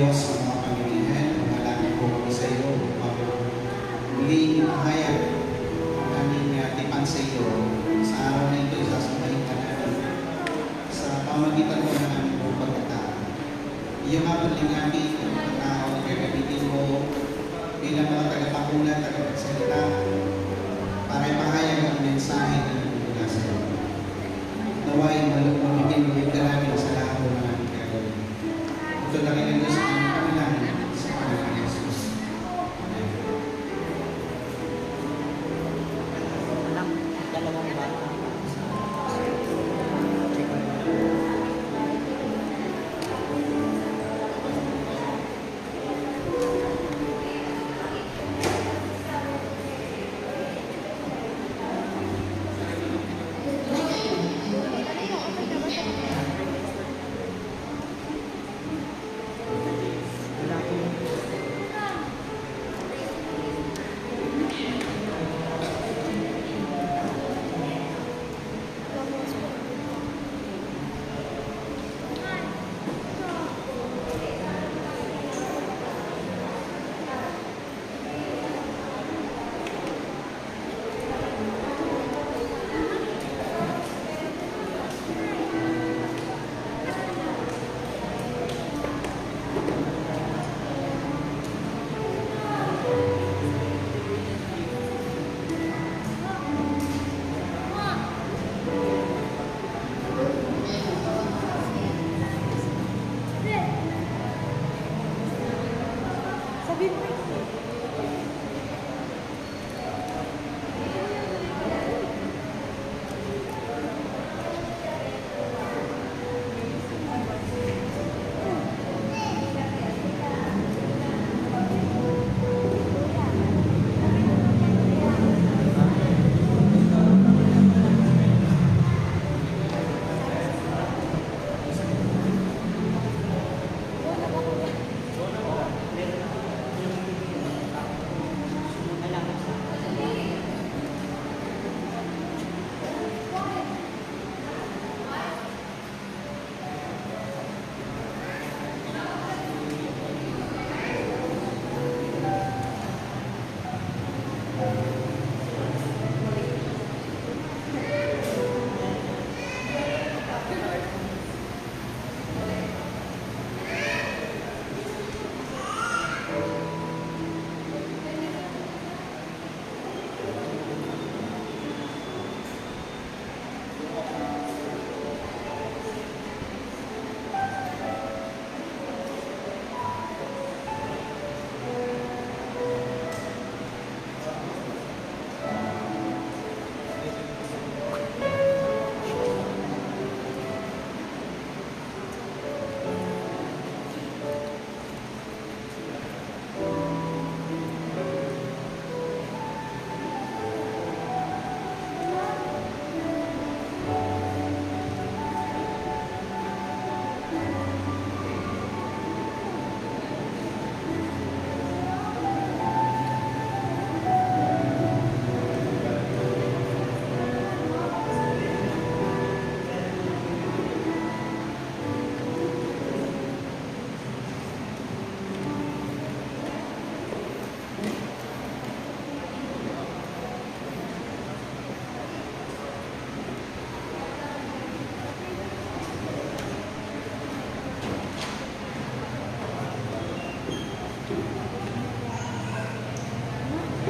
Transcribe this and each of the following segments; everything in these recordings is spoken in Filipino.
Diyos, sa mga pamilihan, malapit po kami sa iyo. Muli inahayag ang aming tipan sa iyo. Sa araw na ito, sasabahin ka namin sa pamagitan mo ng aming pagkatao. Iyong mga palingabi ng mga tao, gagamitin mo bilang mga tagapakulan, tagapagsalita, para ipahayag ang mensahe na nagmumula sa iyo. Naway mamigay ka namin sa lahat ng mga aming gagawin. Ito lang ang Diyos ang aming kailangan sa pangalan ni Jesus. Amen. Dalawang bata.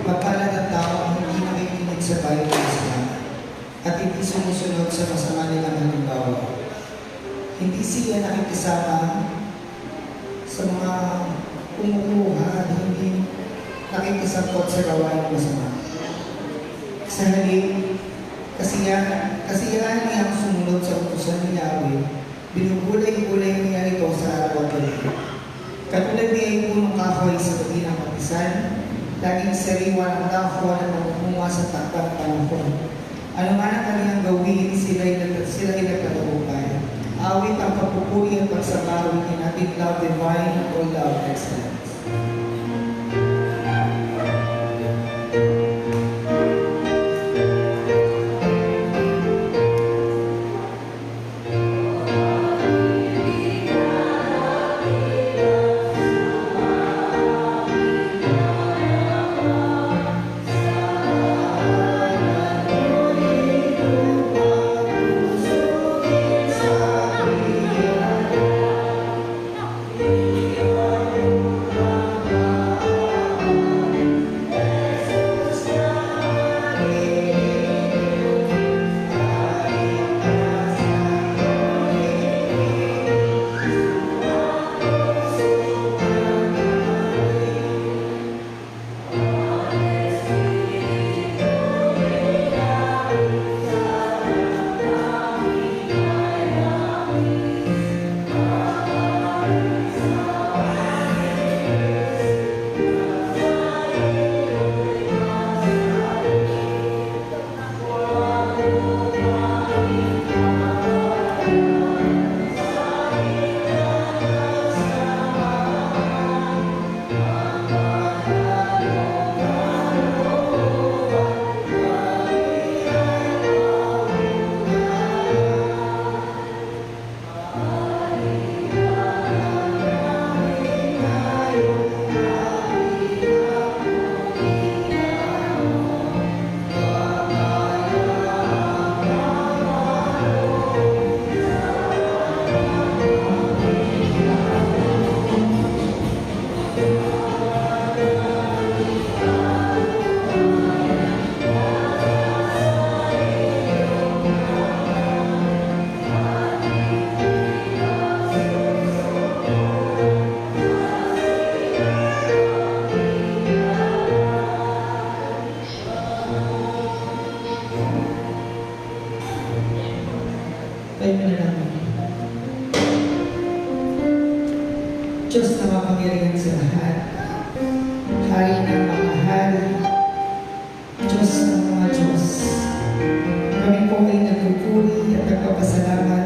Mapalad ang tao ang hindi nakikinig sa payo ng Islam at hindi sumusunod sa masama nilang halimbawa. Hindi sila nakikisama sa mga kumukuha at hindi nakikisangkot sa gawain masama. Sa halip, kasiyahan niyang sumunod sa utusan ni Yahweh, binubulay-bulay niya ito sa araw at gabi. Katulad niya ay punong kahoy sa gabi ng kapisan, laging sariwa ng dahon na namumunga sa takdang panahon. Ano man ang kanilang gawin, sila'y nagkatagumpay. Awit ang pagpupuri at pagsabawi ni ating love divine o love excellence. Diyos na makapangyarihan sa lahat, Hari ng mga hari, Diyos ng mga Diyos. Kami po ay nagpupuri at nagpapasalamat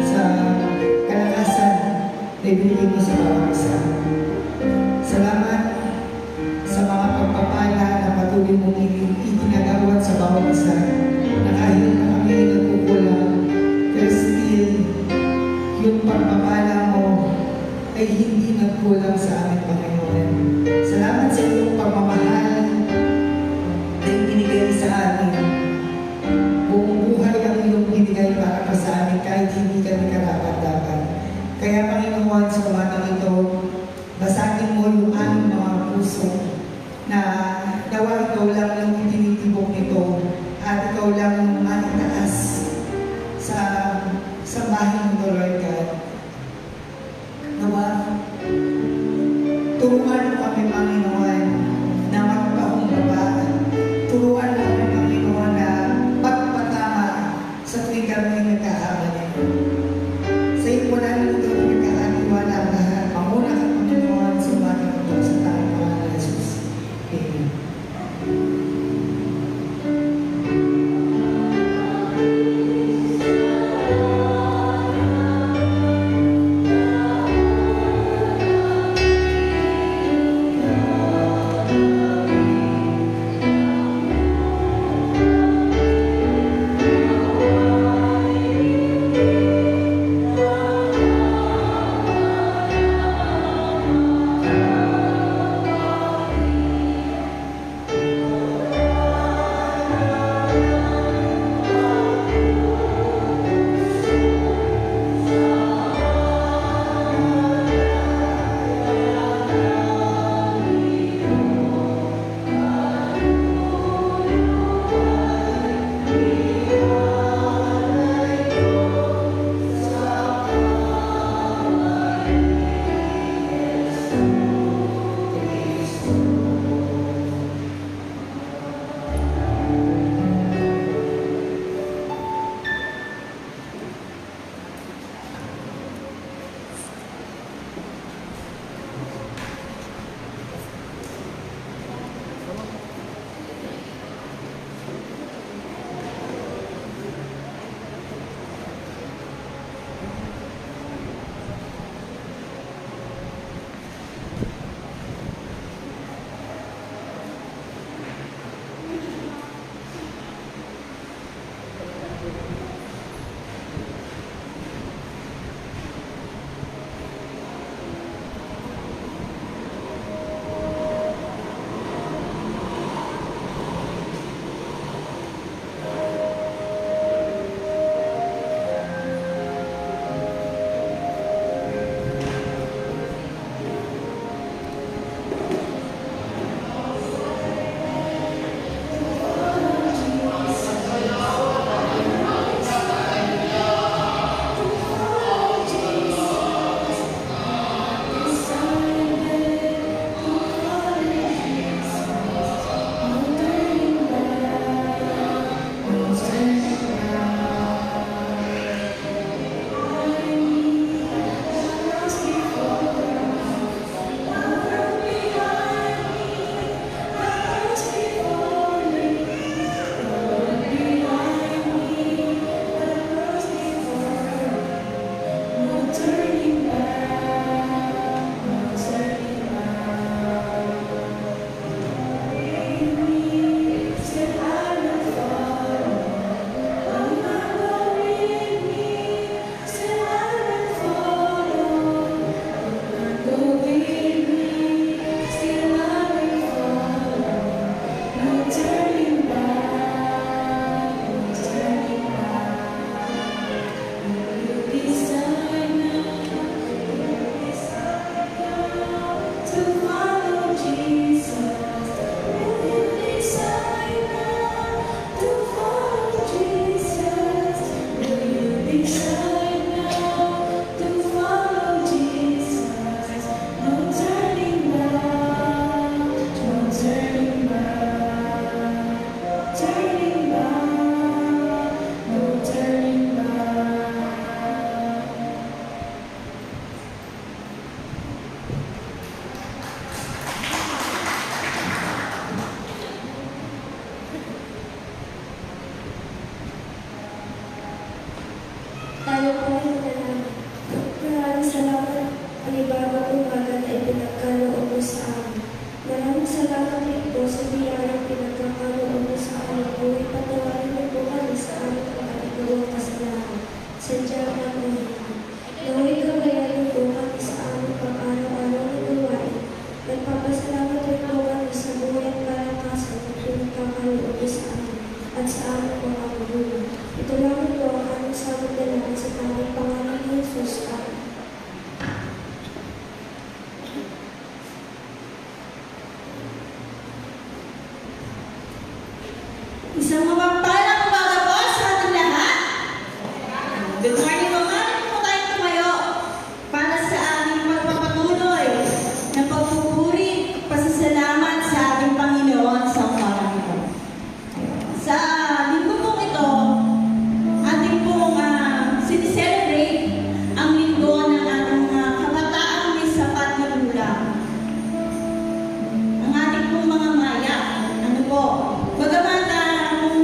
sa kalakasan na ibigay mo sa bawat isa. Salamat sa mga pagpapala na patuloy mong itinagawad sa bawat isa, na kahit na kami ay nagkukulang, pero still, yung pagpapala mo ay hindi nagkulang sa amin, Panginoon. Salamat sa iyong pagmamahal na ibinigay sa amin. Buong buhay ang iyong binigay para pa sa amin kahit hindi kami karapat-dapat. Kaya, Panginoon, sa umatang ito, basagin mo yung aming mga puso na nawa ikaw lang yung itinitibok nito at ikaw lang yung manitaas sa bahay ng Lord God. Nawa, turuan mo kami, Panginoon, na magpakumbaba. Turuan mo kami, Panginoon, na pagpatama sa tuwing kami nagkakamali. Sa iyo po namin ito nagkakatiwala ang lahat. Panguna ka, Panginoon, sa umaga ito sa tanging pangalan ng Jesus. Amen. Isang mapagpalang umaga po sa ating lahat. Good morning, mga po tayo tumayo para sa aming pagpapatuloy ng pagpupuri at pasasalamat sa ating Panginoon sa umagang ito. Sa linggo pong ito, ating pong sinicelebrate ang linggo ng ating kabataang may sapat na gulang. Ang ating pong mga maya, ano po, bagamat kung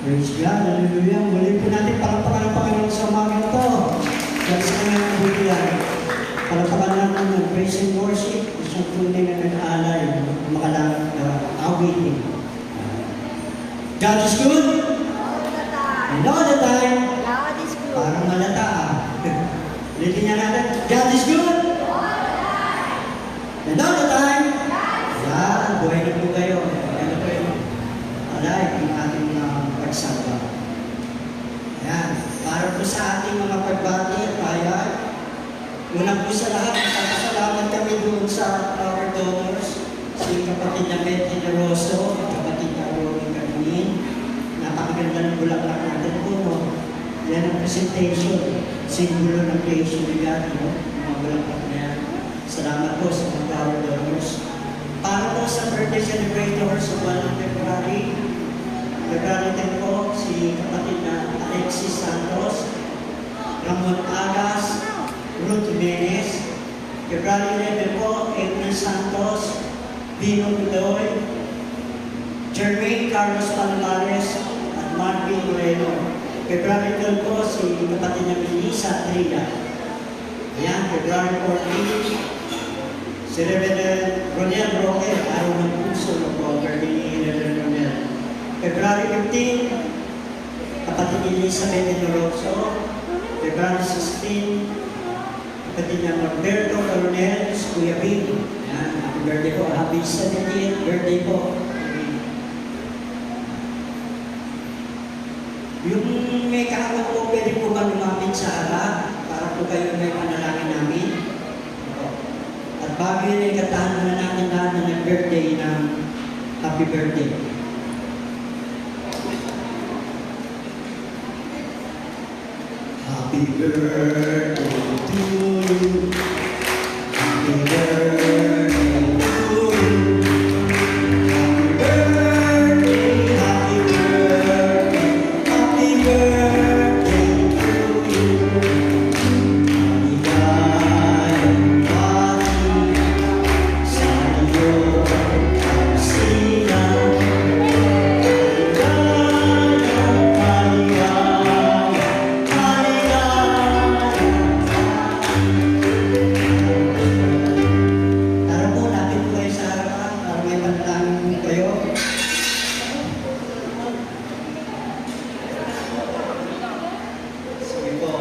Praise God, hallelujah. Muli po natin palakpakan ang Panginoon sa umaga na to. Dahil sa kanyang kabutihan. Palakpakan natin ng praise and worship, isang tunay na nag-aalay, makalang awitin. God is good. And all the time. Parang malata ah. Ulitin niya natin. God is good. And all the time. Yan, buhay na po kayo. Yan na po yung alay ng ating pagsamba. Yan. Para po sa ating mga pagbati at payag, unang po sa lahat, magpapasalamat kami doon sa our donors, si kapatid na Betty de Rosso, kapatid na Romy Carmine. Napakaganda ng bulaklak natin po, no? Yan ang presentation, simbolo ng creation ni God, no? Mga bulaklak na yan. Salamat po sa mga our donors. Para po sa birthday celebrators sa buwan ng February 10 po, si kapatid na Alexis Santos, Ramon Agas, Ruth Jimenez. February 11 po, Edwin Santos, Vino Pudoy, Jermaine Carlos Palomares, at Marvin Moreno. February 12 po, si kapatid na Melissa Trilla. Ayan, February 14, si Reverend Ronel Roque, araw ng puso ng birthday ni Reverend Ronel. February 15, kapatid ni Elizabeth Enoroso. February 16, kapatid niya Norberto Coronel, Kuya Bing. Ayan, happy birthday po. Happy 70th birthday po. Yung may kahapon po, pwede po ba lumapit sa harap para po kayo may panalangin namin? At bago yun ay katahan na natin lahat na nag-birthday ng happy birthday. Happy birthday to you. Happy birthday to you. Happy birthday, happy birthday to you. Maligayang pati sa iyong kapsinan. Tara po, lapit po kayo sa harapan para may panalangin kayo. Sige po,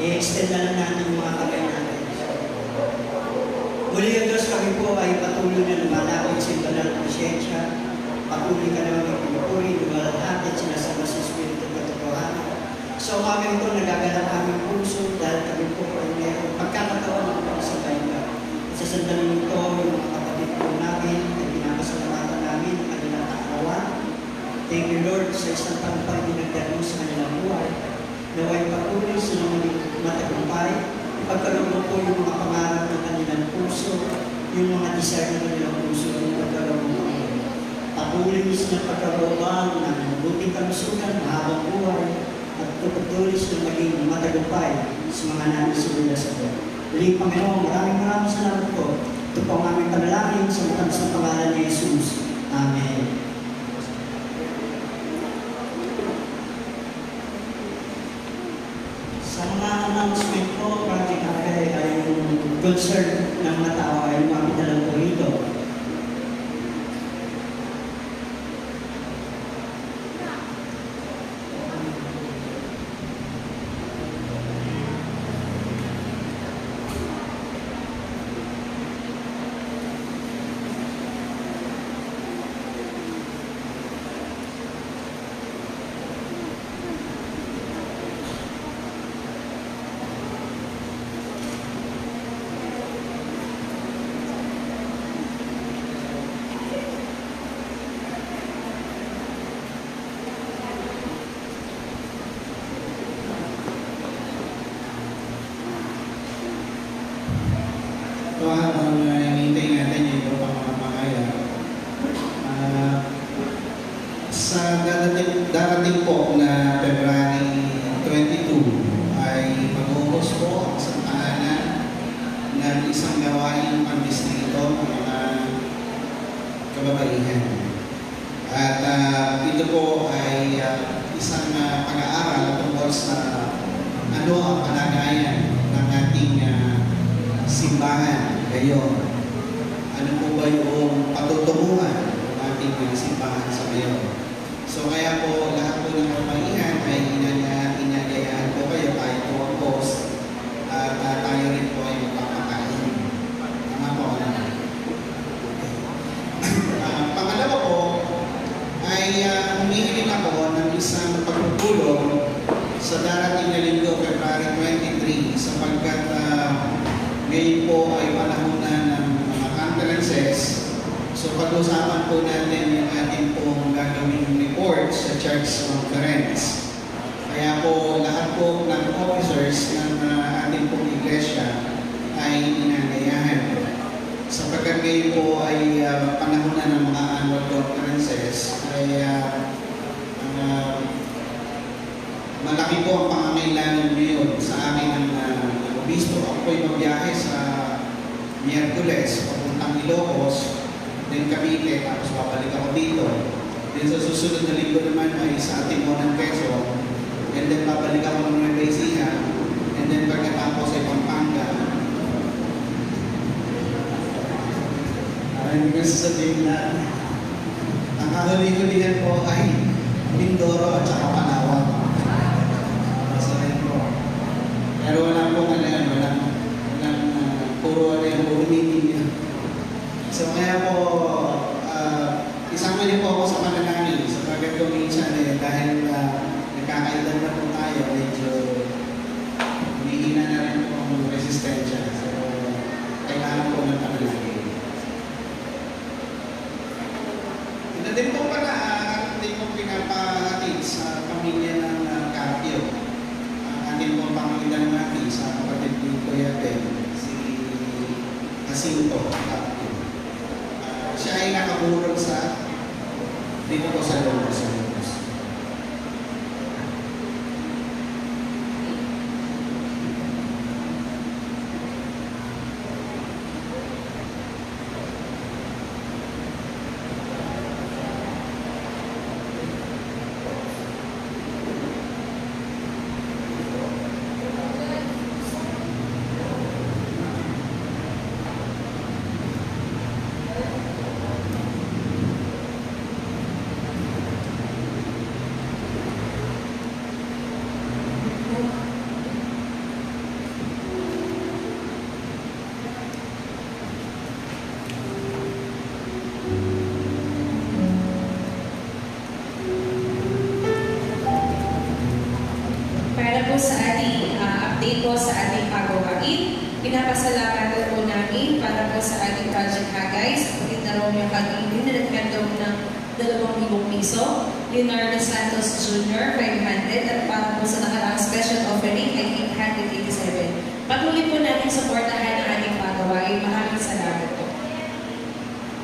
i-extend na lang natin yung mga kamay natin. Muli ang Diyos, kami po ay patuloy na lumalapit sa ito ng presensya. Patuloy ka naman magpupuri, lumalapit sinasama sa Espiritu ng Katotohanan. So umaga ito, nagagalak aming puso dahil kami po ay mayroong pagkakataon ng pagsabay ka. Sa sandali ito, yung mga kapatid po namin ay pinapasalamatan namin ang kanilang kaarawan. Thank you Lord sa isang tampay pinagdalo sa kanilang buhay. Naway patuloy silang maging matagumpay. Pagkaroon mo po yung mga pangarap ng kanilang puso, yung mga desire ng kanilang puso, yung pagkaroon mo po. Patuloy silang pagkaroon ng mabuting kalusugan, mahabang buhay, at patuloy silang maging matagumpay sa mga nanisin nila sa Diyos. Muli, Panginoon, maraming salamat po. Ito po ang aming panalangin sa matamis na pangalan ni Jesus. Amen. Sa mga announcement po, practically ay yung concern ng mga tao ay lumapit na lang po rito. Ito habang hinihintay natin yung iba pang mga pangaya. Sa darating po na February 22 ay mag-utos po ang isang tahanan ng isang gawain pang-distrito ng mga kababaihan. At ito po ay isang pag-aaral tungkol sa ano ang kalagayan ng ating simbahan ngayon. Ano po ba yung patutunguhan ng ating simbahan sa ngayon. So kaya po lahat po ng kamaihan ay inagayahan po kayo kahit po ang post at tayo rin po ay magpapakain. Tama po, ano? Pangalawa po ay humihiling ako ng isang pagpupulong sa darating na linggo, February 23, sapagkat ngayon po ay panahon na ng mga conferences. So pag-usapan po natin yung ating pong gagawing report sa church conference. Kaya po lahat po ng officers ng ating pong iglesia ay inangayahan. Sapagkat ngayon po ay panahon na ng mga annual conferences, ay malaki po ang pangangailangan ngayon sa akin ng obispo. Ako po'y magbiyahe sa Miyerkules, papuntang Ilocos, then Cavite, tapos babalik ako dito. Then sa susunod na linggo naman ay sa Timonan, Quezon, and then babalik ako ng Nueva Ecija, and then pagkatapos ay Pampanga. Hindi ko sasabihin na ang kahuli-hulihan po ay Mindoro at saka Palawan. Pero wala po walang puro meeting. So kaya po, isama niyo po ako sa panalangin. Sapagkat kung minsan dahil nagkakaedad na po tayo, medyo humihina na rin po ang resistensya. So kailangan po ng panalangin. Ito din po pala, ating po pinapahatid sa pamilya ng Carpio. Ating po pangilan natin sa kapatid ni Kuya Ben, si Jacinto Carpio. Siya ay nakaburol sa dito po sa Lobos. Sa ating update po sa ating pagawain. Pinapasalamatan po namin para po sa ating project Hagay sa kapatid na Romeo Cagini na nagkandong ng 2,000 piso, Leonardo Santos Jr. 500 at para po sa nakaraang special offering ay 887. Patuloy po natin supportahan ang ating pagawain. Maraming salamat po.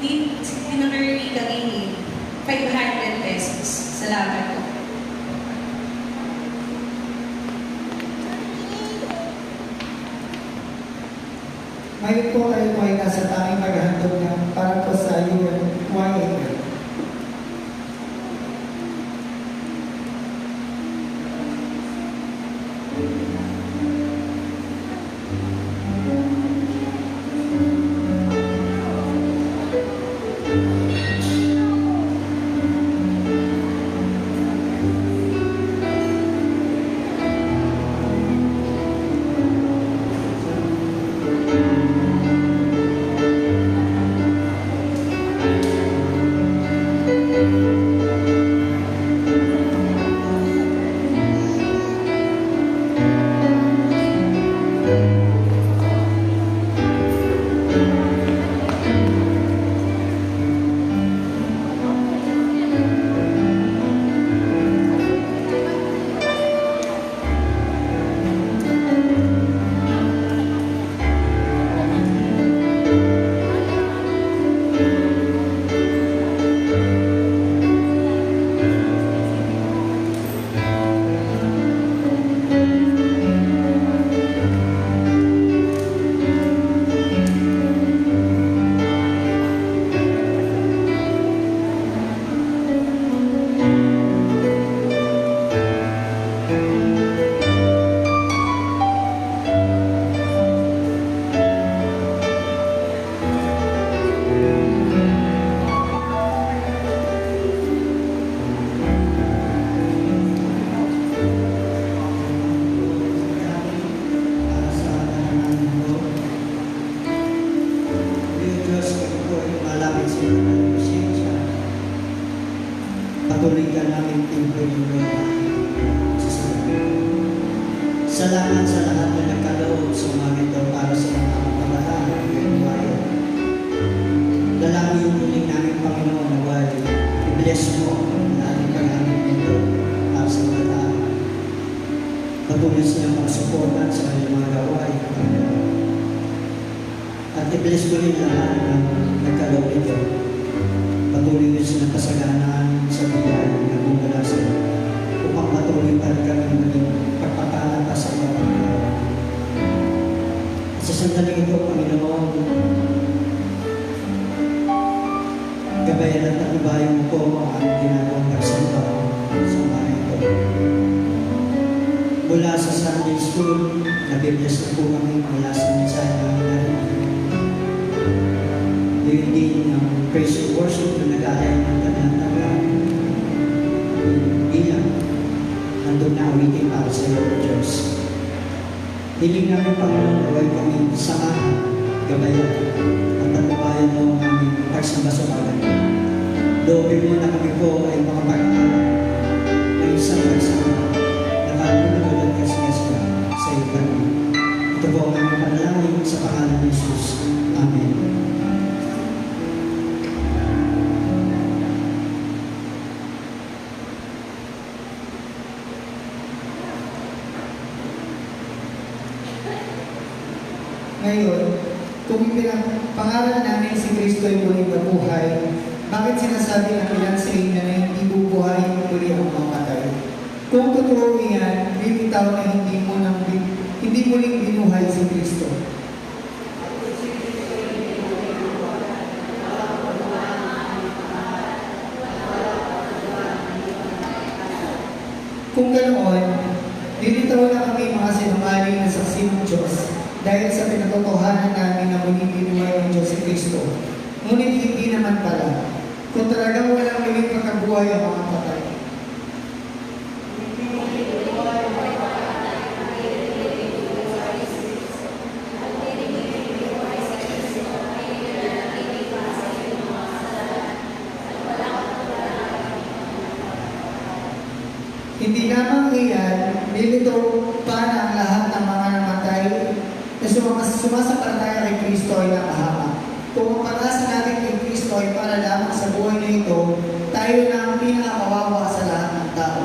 Leonardo Cagini 500 pesos. Salamat po. Ngayon po kayo po ay nasa tanging paghahandog ng para po sa UMYA. Salamat sa lahat na nagkaloob sa umaga ito para sa mga kabataan ng buhay. Dalangin ulit namin, Panginoon, na wali. I-bless mo ang ating pag-amit nito para sa mga tao. Patuloy silang magsuportan sa kanyang mga gawain, Panginoon. At i-bless mo rin lahat ng nagkaloob ito. Patuloy nyo silang pasaganaan sa biyay ng mula sa upang patuloy pa rin kami maging pagpapala pa sa mga Panginoon. At sa sandaling ito, Panginoon, gabayan at nakibayan mo po ang aming ginagawang pagsamba sa mga ito. Mula sa Sunday School, nabibless na po kami mula sa mensahe ng narinig. Yun din ang praise and worship na nag-aalay ng kanyang taga. Bilang nandun na awitin para sa iyo, Diyos. Hiling namin, Panginoon, away kami samahan, gabayan, at patubayan mo ang aming pagsamba sa bagay. Loobin mo na kami po ay makapag-aral ng isang pagsamba na kalunod at kasigasga sa iyo kami. Ito po ang aming panalangin sa pangalan ni Jesus. Amen. Ngayon, kung pangalan namin si Kristo ay muling mabuhay, bakit sinasabi ng ilan sa inyo na hindi bubuhayin muli ang mamatay? Kung totoo iyan, bibitaw na hindi muling binuhay si Kristo. Kung ganoon, bibitaw na kami mga sinungaling na saksi ng Diyos dahil sa pinatotohanan namin na muling binuhay ang Diyos si Kristo. Ngunit hindi naman pala, kung talagang walang muling pagkabuhay ang mga patay. Hindi lamang iyan, nilito pa na ang lahat ng mga namatay na sumasampalataya kay Kristo ay nakahamak. Kung ang pag-asa natin kay Kristo ay para lamang sa buhay na ito, tayo na ang pinakawawa sa lahat ng tao.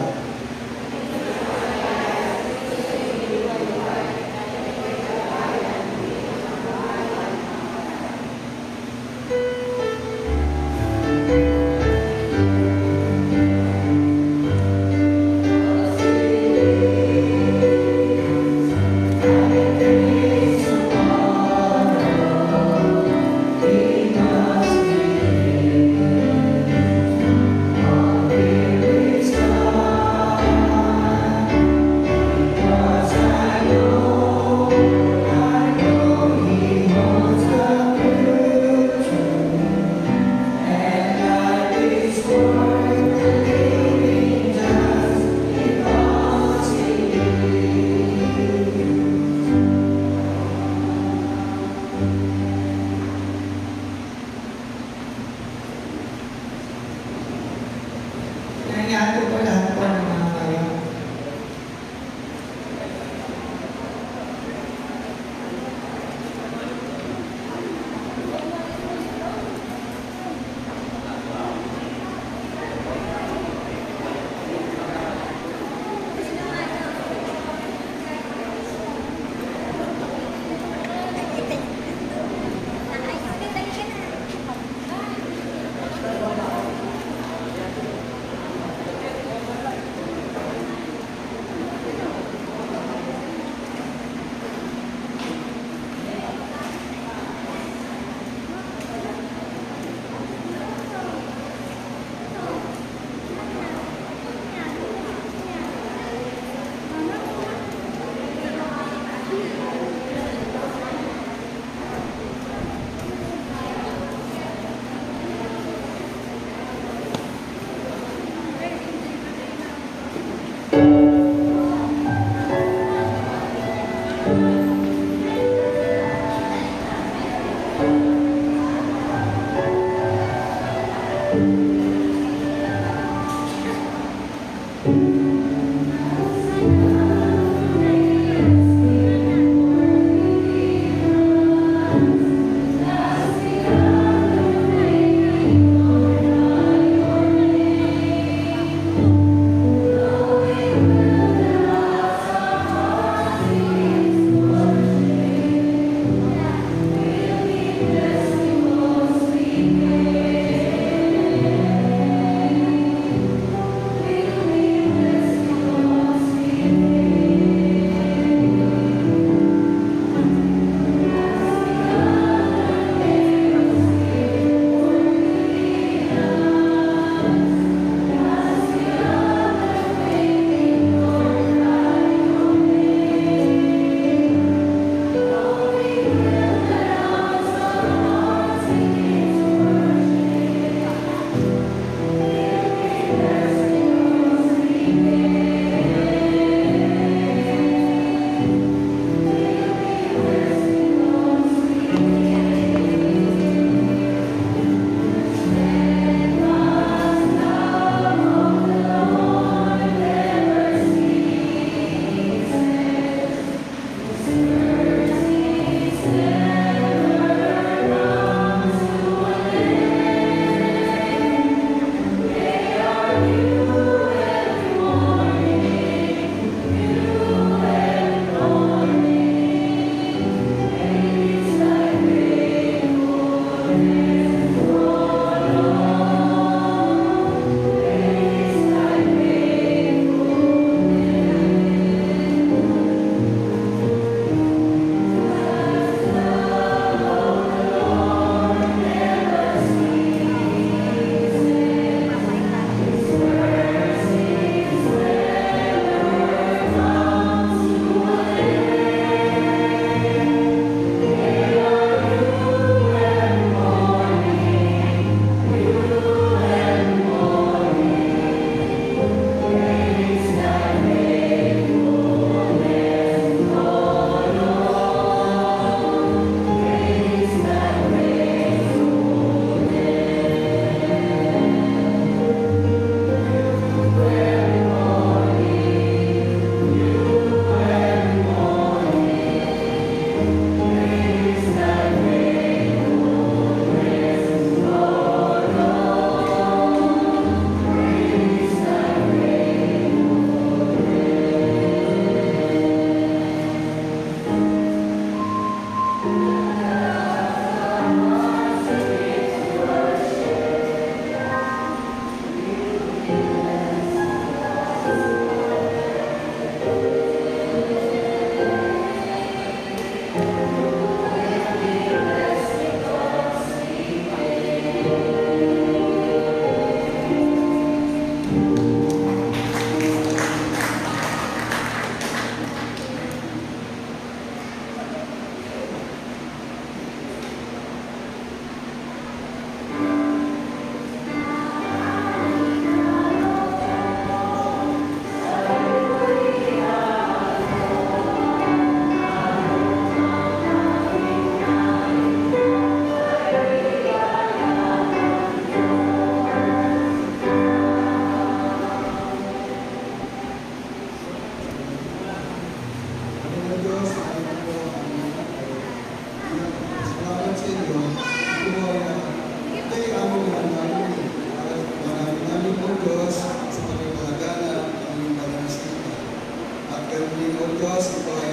Panginoon Diyos, ito ay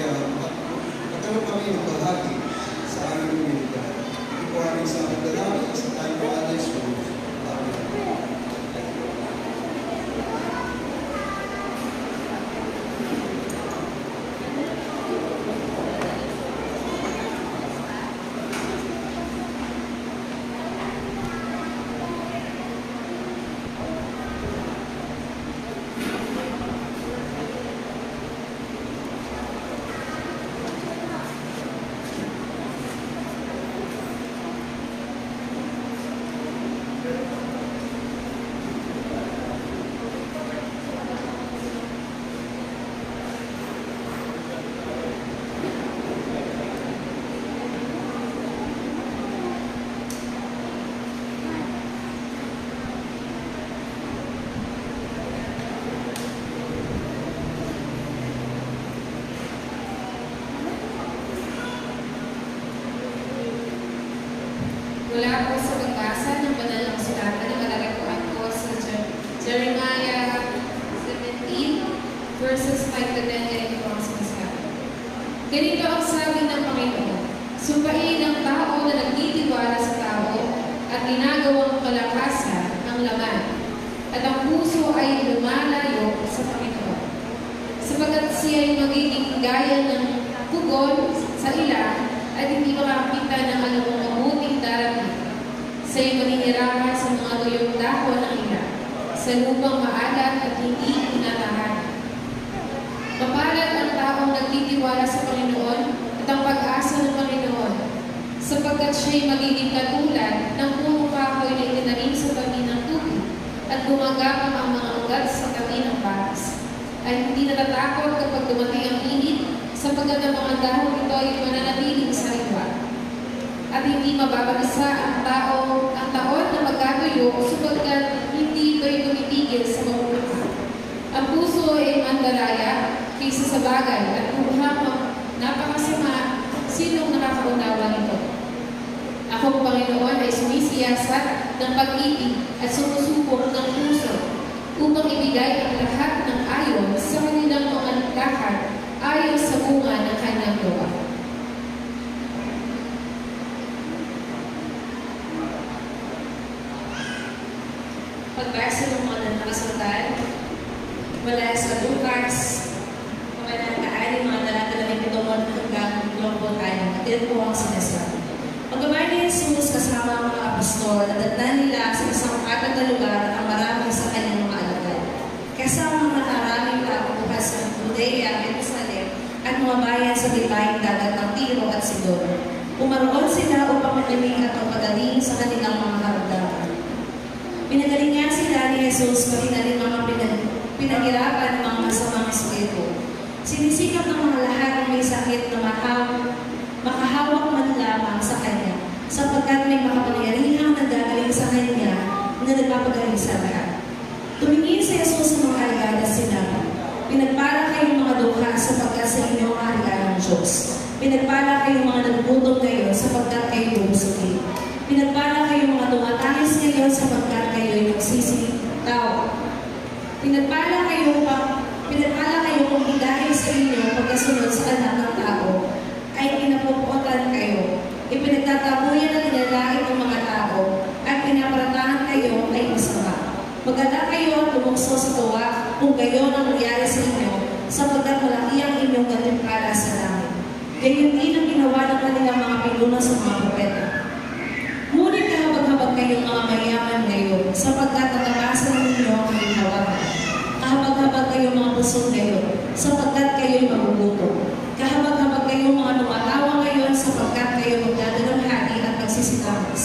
magkaroon kami ng bahagi sa aming komunidad. Ito po aming sa pagdalawin sa tayong pangalan sa Amen. Mula po sa pagbasa ng banal na kasulatan ng malalagpuan ko sa Jeremiah 17, verses 5 to 10, ganito po ang sinasabi. Ganito ang sabi ng Panginoon, sumpain ng tao na nagtitiwala sa tao at ginagawang kalakasan ang laman, at ang puso ay lumalayo sa Panginoon. Sapagkat siya ay magiging gaya ng pugon sa ila at hindi makakita ng anumang mabuting darating. Siya'y maninirahan sa mga tuyong dahon ng ila, sa lupang maalat at hindi inatahan. Mapalad ang taong nagtitiwala sa Panginoon at ang pag-asa ng Panginoon, sapagkat siya'y magiging katulad ng punong kahoy na itinanim sa tabi ng tubig at gumagapang ang mga ugat sa tabi ng paras. Ay hindi natatakot kapag dumating ang init, sapagkat ang mga dahon nito ay mananatiling sariwa. At hindi mababagsa ang taon na magkatuyo, sapagkat hindi ito'y tumitigil sa mamumukha. Ang puso ay mandalaya kaysa sa bagay, at mukhang napakasama, sinong nakakaunawa nito? Akong Panginoon ay sumisiyasat ng pag-ibig at sumusubok ng puso upang ibigay ang lahat ng ayon sa kanilang mga nagdahan ayon sa bunga ng kanyang gawa. Pagbasa ng mga nakasultan mula sa Lucas, Kabanata 6, mga talata 17 hanggang 26, at yan po ang sinasabi. Pagkabayan ni Jesus kasama ang mga apostol, nadatnan nila sa isang apat na lugar ang marami sa kanyang mga alagad. Kasama ang maraming napupukas sa Judea, Jerusalem, at mga bayan sa baybaying dagat ng Tiro at Sidon. Umaroon sila upang malimig at magpagaling sa kanilang mga karamdaman. Pinagalingan sila ni Jesus pati na rin mga pinaghirapan ng mga masamang espiritu. Sinisikap ng mga lahat ng may sakit na makahawak man lamang sa Kanya, sapagkat may makapangyarihang nagagaling sa Kanya na nagpapagaling sa lahat. Tumingin si Jesus sa mga alagad at sinabi, pinagpala kayong mga dukha sapagkat sa inyong kaharian ng Diyos. Pinagpala kayong mga nagugutom ngayon sapagkat kayo bubusugin. Pinagpala kayong mga tumatangis ngayon sapagkat kayo'y magsisitaw. Pinagpala kayo kung dahil sa inyo pagkasunod sa anak ng tao ay pinapupuotan kayo. Ipinagtatabuyan at nilalait ng mga tao at pinaparatahan kayo ay masama. Maganda kayo at lumukso sa tuwa kung gayon ang nangyari sa inyo sapagkat malaki ang inyong gantimpala sa langit. Gayon din ang ginawa ng kanilang mga pinuno sa mga propeta. Ngunit kahabag-habag kayong mga mayaman ngayon, sapagkat natabasa ninyo ang ginawa. Kahabag-habag kayong mga pusong ngayon, sapagkat kayo'y magugutom. Kahabag-habag kayong mga tumatawa ngayon, sapagkat kayo magdadalang hati at magsisitamas.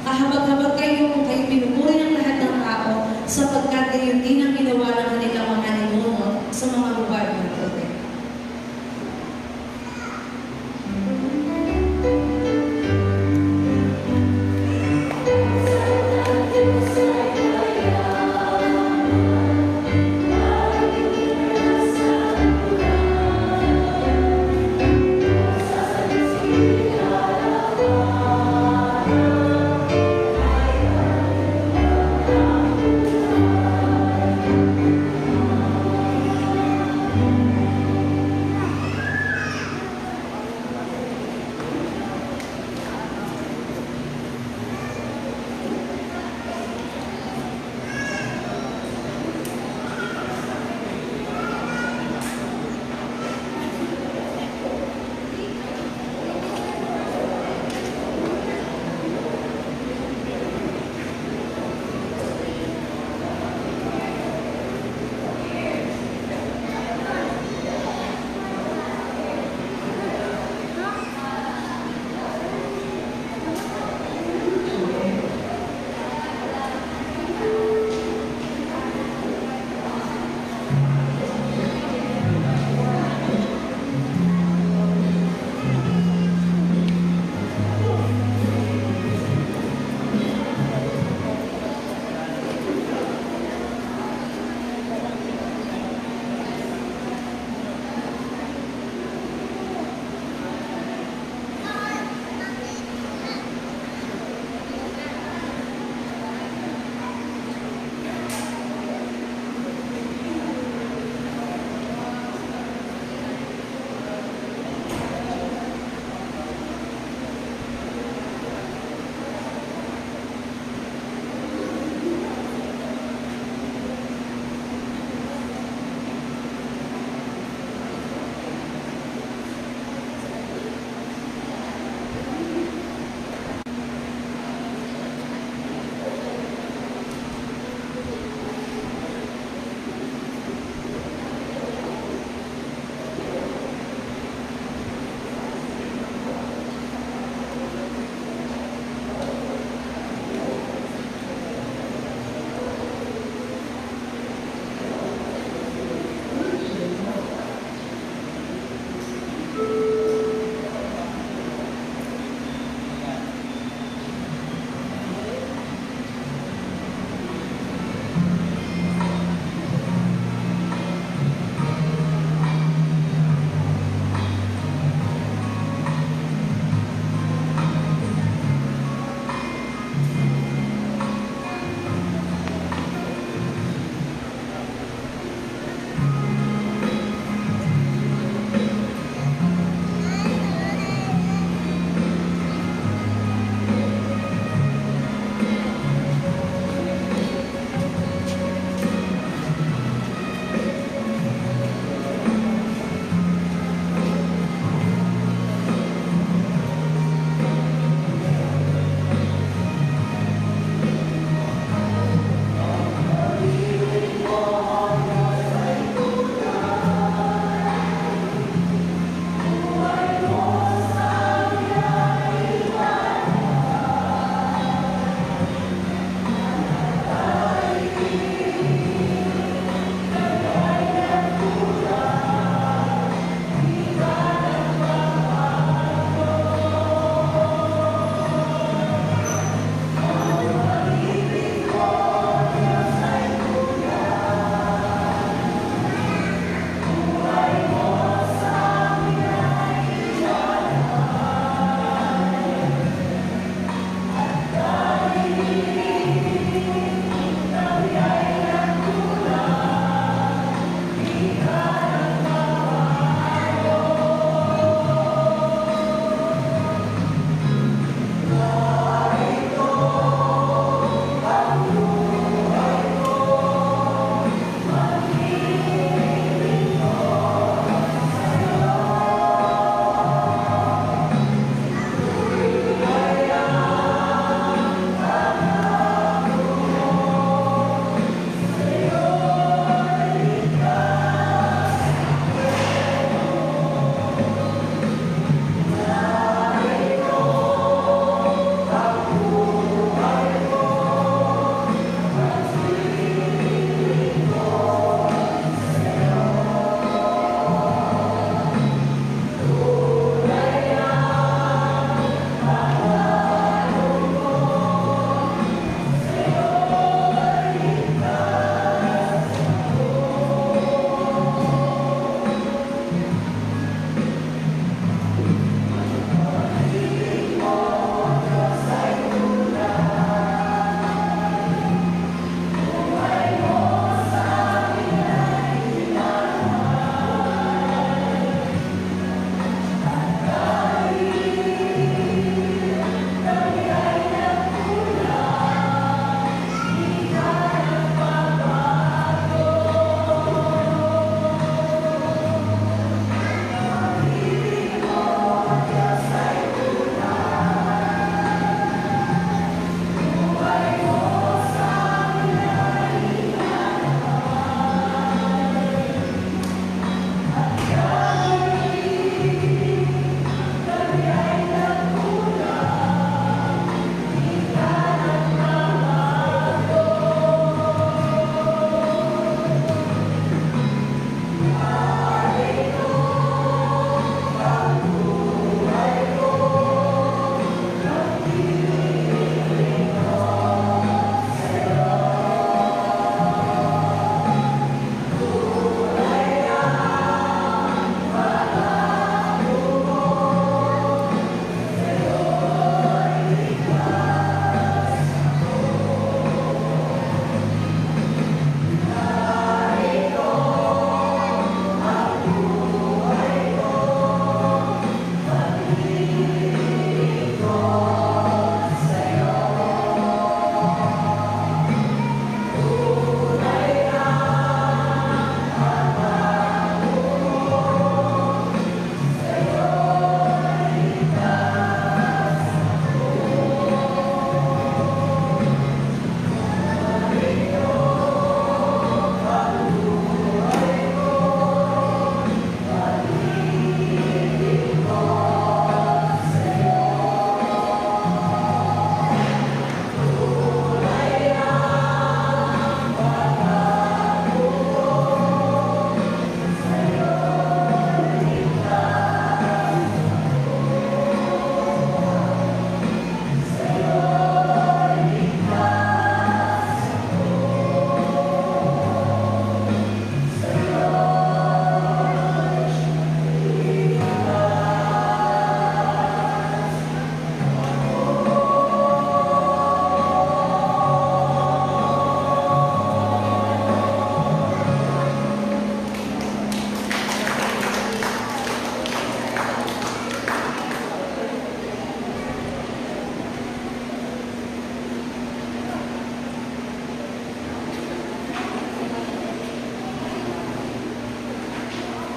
Kahabag-habag kayo kung kayo pinupuri ng lahat ng tao, sapagkat gayon din ang ginawa ng kanilang mga ninuno sa mga lugar ng propeta.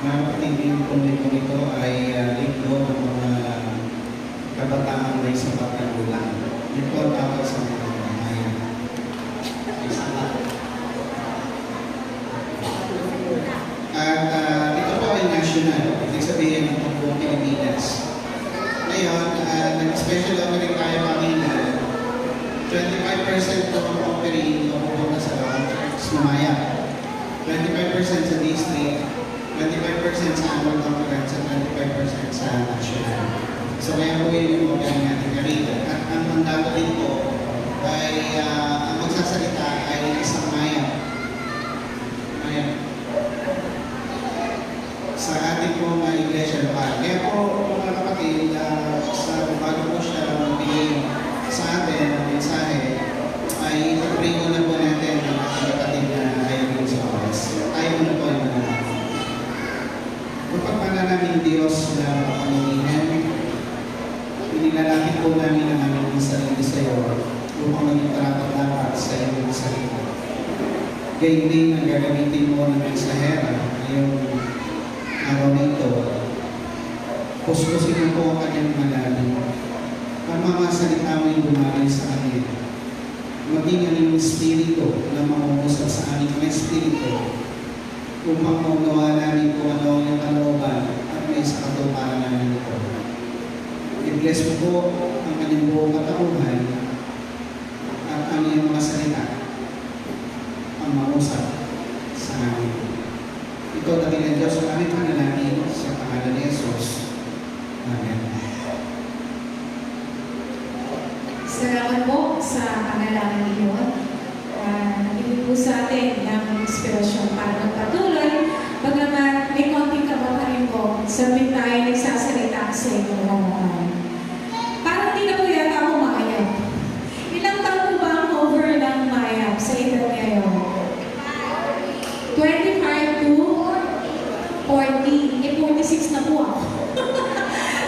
Mga kapatid, yung linggo nito ay linggo ng mga kabataan may sapat na gulang. Ito ang tawag sa mga mamayan. May sapat. At ito po ay national. Ibig sabihin ng buong Pilipinas. Ngayon, nag-special offering tayo kanina. 25% po ang offering o pupunta sa church na maya. 25% sa district, 25% sa annual conference, at 25% sa national. So kaya po yung offering natin kanina. At ang mandato din po ay ang magsasalita ay isang maya. Maya. Sa ating po mga iglesia lokal. Kaya po mga kapatid, sa bago po siya magbigay sa atin ng mensahe, ay ipag-pray muna po natin ang ating kapatid na ayaw din sa oras. Tayo muna po ay manalangin. Pagpapala namin Diyos na Panginoon, inilalapit po namin ang aming sarili sa iyo upang maging parapat-dapat sa iyong sarili. Gayun din ang gagamitin mo ng mensahera ngayong araw na ito. Puspusin mo po ang kanyang malalim. Ang mga salita mo yung bumaling sa amin. Maging ang iyong espiritu na mangungusap sa aming mga espiritu upang maunawa namin kung ano ang iyong kalooban at may sa katuparan namin ito. I-bless mo po ang kanyang buong katauhan at ang iyong mga salita ang mangusap sa amin. Ito dakilang Diyos ang aming panalangin sa pangalan ni Jesus. Amen. Salamat po sa panalangin iyon. Nagiging po sa atin ng inspirasyon para magpatuloy. Bagamat may konting kaba pa rin po, sabi tayo nagsasalita sa inyo ng mga. Parang di na po yata ako mayab. Ilang taon po ba ang over ng mayab sa edad ngayon? 25 to 40. 46 na po ako.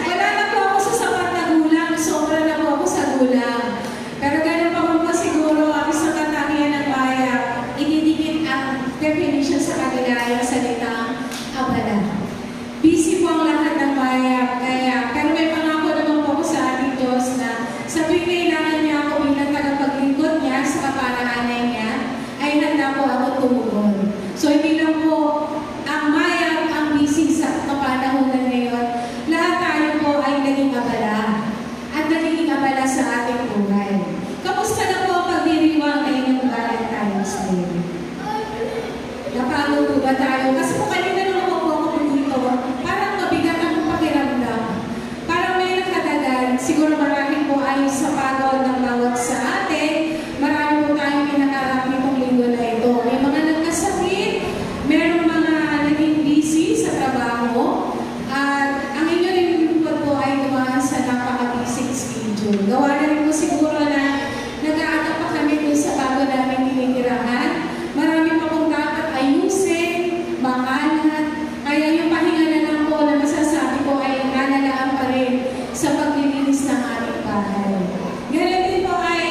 Wala na po ako sa sapat na gulang. Sobra na po ako sa gulang. Pero ganun pa po siguro ang isang katangian ng mayab, ididikit ang definition sa kanila yung salitang abala. Busy po ang lahat ng mayab. Pero may pangako naman po ako sa ating Diyos na sa tuwing kailangan niya ako bilang tagapaglingkod niya sa kapanaanay niya, ay handa po ako tumugon. So hindi lang po ang mayab ang busy sa kapanahon na ngayon. Lahat tayo po ay naging abala at naging abala sa ating buhay. Kamusta na po ang pagdiriwang na inyong Valentine's Day? Napagod po ba tayo? Kasi po kanina naman po ako dito, parang mabigat ang pakiramdam. Parang may nakadagan. Siguro marami po ay sa pagod ng bawat sa atin. Marami po tayong pinangarap nitong linggo na ito. May mga nagkasakit, merong mga naging busy sa trabaho, at ang inyong lingkod po ay dumaan sa napaka-busy schedule. Gawa na rin po siguro na nag-aagap pa kami dun sa bago namin tinitirahan. Marami pa pong dapat ayusin, makalat. Kaya yung pahinga na lang po na masasabi ko ay nanalaan pa rin sa paglilinis ng aming bahay. Ganun din po ay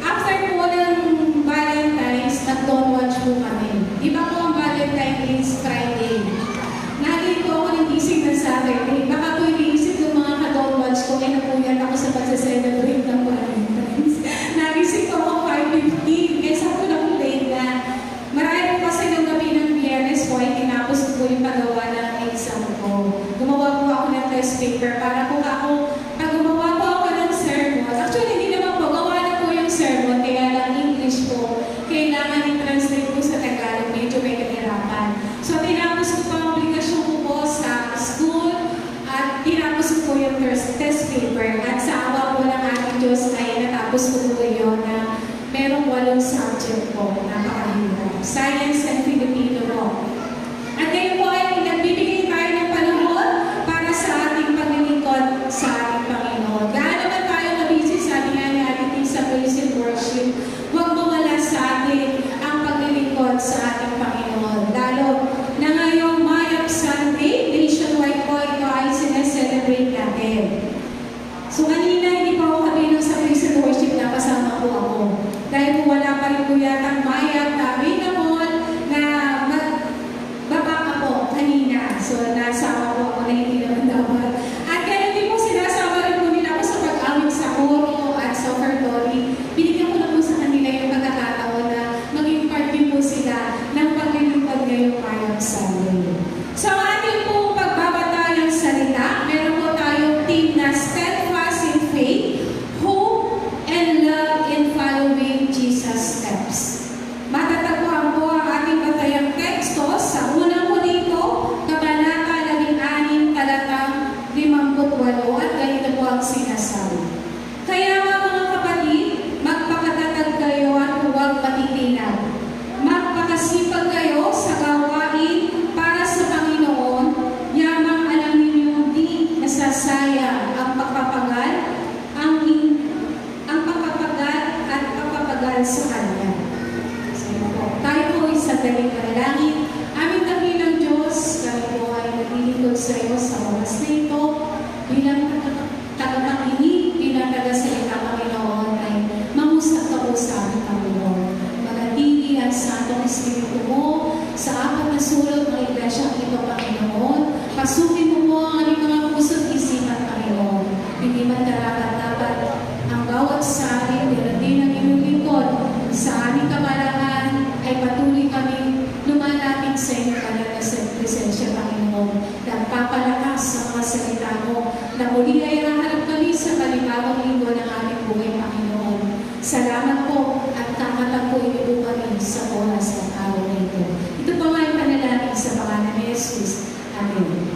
after po ng Valentine's, nag-don't watch po kami. Iba po ang Valentine's Friday. Naging po ako ng gising ng Saturday. Baka po iniisip ng mga ka-don't watch ko, ay napuyat ako sa pagsa-celebrate ng Valentine's. Nagising po ako 5:15, kaya sabi ko na po late na. Marami po kasi nung gabi ng Biyernes po ay tinapos ko po yung pagawa ng exam ko. Gumawa po ako ng test paper para po pag gumawa po ako ng sermon, actually hindi naman po, gawa na po yung sermon, kaya lang English po, kailangan i-translate po sa Tagalog, medyo may kahirapan. So tinapos ko po ang obligasyon ko po sa school at tinapos ko po yung test paper at sa awa po ng ating Diyos ay natapos ko po yun na merong 8 subject po, napakahirap. Science and Filipino po. At ngayon po ay nagbibigay tayo ng panahon para sa ating paglilingkod sa ating Panginoon. Gaano man tayo mabisi, sabi nga ni ating sa praise and worship, huwag mawala sa atin ang paglilingkod sa ating Panginoon. Lalo na ngayong Mayab Sunday, nationwide po ito ay sineselebrate natin. So kanina hindi pa ako kabilang sa praise and worship na kasama po ako. Dahil po wala pa rin po yatang mayab na available na So, nasama po ako na hindi naman dapat. At ganun din po, sinasama rin po nila ako sa pag-awit sa koro at sa offertory. Binigyan ko na po sa kanila yung pagkakataon na maging part din po sila ng paglilingkod ngayong Mayang Sunday. Sa ating po pagbabata ng salita, meron po tayong team na Steadfast in Faith, Hope, and Love in Following Jesus' Steps. Matatagpuan po ang ating batayang teksto sa unang po dito, Kabanata 16, talatang 58, at ganito po ang sinasabi. Kaya nga mga kapatid, magpakatatag kayo at huwag matitinaw. Magpakasipag kayo sa gawain para sa Panginoon, yamang alam ninyo di nasasayang ang pagpapagal, ang pagpapagal at pagpapagal sa Kanya. Tayo po ay sandaling panalangin. Aming dakilang Diyos, kami po ay naglilingkod sa iyo sa oras na ito. Bilang tagapangingin, bilang tagasalita, Panginoon, ay mangusap ka po sa aming Panginoon. Manatili ang Santong Espiritu mo sa apat na sulok ng iglesia ito, Panginoon. Pasukin mo po ang aming mga puso at isipan, Panginoon. Hindi man dapat ang bawat sa amin, meron din ang inyong lingkod sa aming kamalangan ay patuloy kami lumalapit sa inyong kanal na presensya, Panginoon. Nagpapalakas sa mga salita mo na muli ay naharap kami sa kalibawang linggo ng aming buhay, Panginoon. Salamat po at kakatag po ito kami sa oras at araw na ito. Ito po nga yung panalangin sa pangalan ni Jesus. Amen.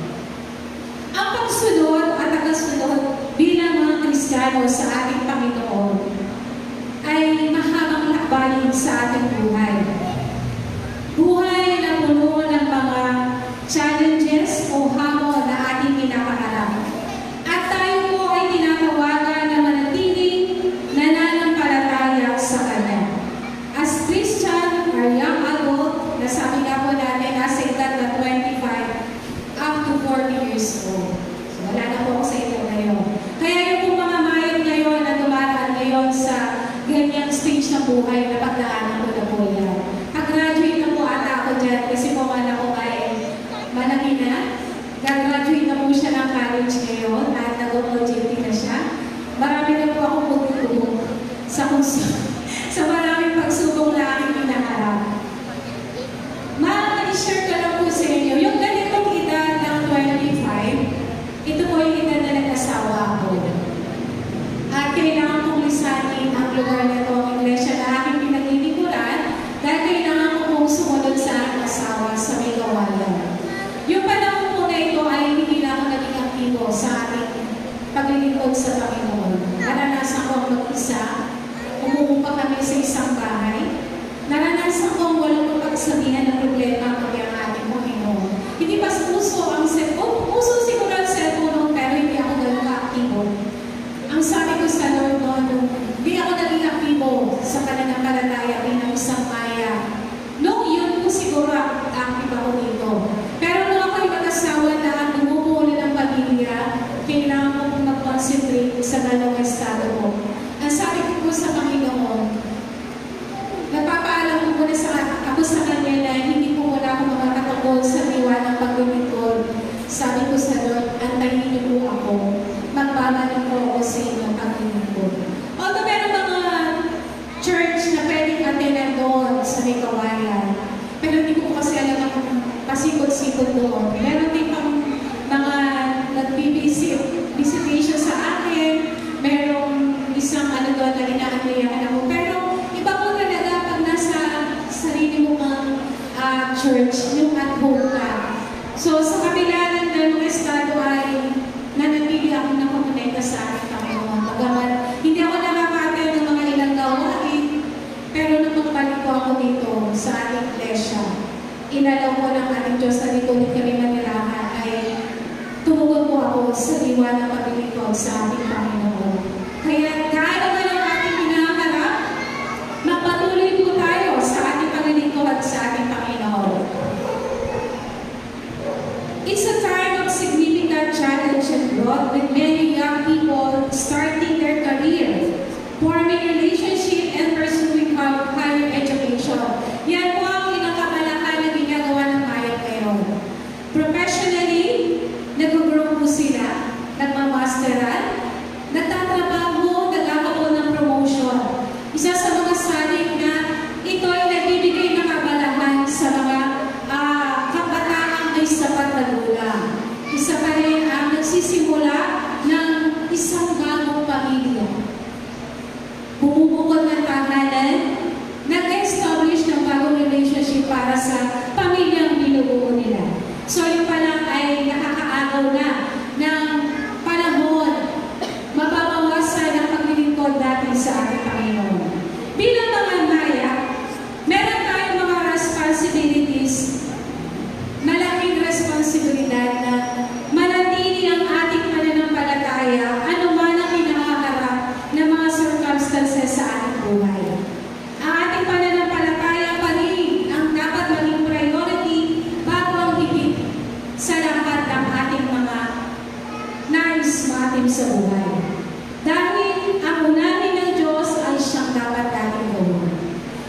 Ang pagsunod at tagasunod bilang mga Kristiyano sa ating Panginoon ay mahabang lakbayin sa ating buhay. Buhay na puno ng mga challenges o hamon na ating kinakaharap. At tayo po ay tinatawagan na manatiling nananampalataya sa Kanya. As Christian or young adult, nasabi nga po natin nasa edad na 25 up to 40 years old. So, wala na po ako sa edad ngayon. Kaya yung po mga mayon ngayon na dumaraan ngayon sa ganyang stage ng buhay na pagdaanan ko na po yan. Pag-graduate na po ata ako dyan kasi po anak ko ay malaki na. Gagraduate na po siya ng college ngayon at nag-OJT na siya. Marami na po ako pagtutulong sa maraming pagsubok na aking pinaharap. Ma-share ko lang po sa inyo, yung ganitong edad ng 25, ito po yung edad na nag-asawa ako. At kailangan kong lisanin ang lugar na ito, ang iglesia na aking pinaglilingkuran, dahil kailangan ko pong sumunod sa aking asawa sa may gawalan. Yung panahon po na ito ay hindi na ako naging aktibo sa ating paglilingkod sa Panginoon. Naranasan ko ang mag-isa, umuupa kami sa isang bahay. Naranasan ko ang walang mapagsabihan ng problema kami ang ating Panginoon. Hindi pa puso ang cellphone, puso siguro ang cellphone noon, pero hindi ako ganun ka-aktibo. Ang sabi ko sa Lord noon, hindi ako naging aktibo sa pananampalataya bilang isang maya. Noong yun po siguro active ako dito. Pero nung ako'y mag-asawa na at bumubuo na ng pamilya, kailangan ko pong mag-concentrate sa dalawang estado ko. Ang sabi ko po sa Panginoon, nagpapaalam ko muna ako sa Kanya na hindi po muna ako makakatungkol sa diwa ng paglilingkod. Sabi ko sa Lord, antayin niyo po ako. Magbabaling po ako sa inyong paglilingkod. Although meron mga church na pwedeng attend doon sa may kawayan, pero hindi ko kasi alam ang pasikot-sikot doon. Meron din pang mga nag-visitation sa akin, merong isang doon na inaandayan ako. Pero iba po talaga pag nasa sarili mo church, yung at home ka. So sa kabila ng dalawang estado ay nanatili ako na kumonekta sa aking Panginoon. Magaman, hindi ako nakaka-attend ng mga ilang gawain, pero nung magbalik po ako dito sa ating iglesia, inalaw ko ng ating Diyos na dito din kami manirahan ay tumugon po ako sa diwa ng paglilingkod sa ating Panginoon. Kaya gaano man ang ating pinaharap, magpatuloy po tayo sa ating paglilingkod sa ating Panginoon. It's a time of significant challenge and growth with many young people starting their career, forming relationship, and pursuing higher education. Yan po ang pinakamalakang na ginagawa ng bayan ngayon. Professionally sapat na gulang. Isa pa rin ang nagsisimula ng isang bagong pamilya. Bumubukod ng tahanan, nag-establish ng bagong relationship para sa pamilyang binubuo nila. So yung pala ay nakakaagaw na ng panahon, mababawasan ang paglilingkod natin sa ating Panginoon. Bilang mga Maya, meron tayong mga responsibilities, malaking responsibilidad na manatili ang ating pananampalataya anuman ang kinakaharap ng mga circumstances sa ating buhay. Ang ating pananampalataya pa rin ang dapat maging priority bago ang higit sa lahat ng ating mga nais natin sa buhay. Dahil ang unahin ng Diyos ay siyang dapat natin gawin.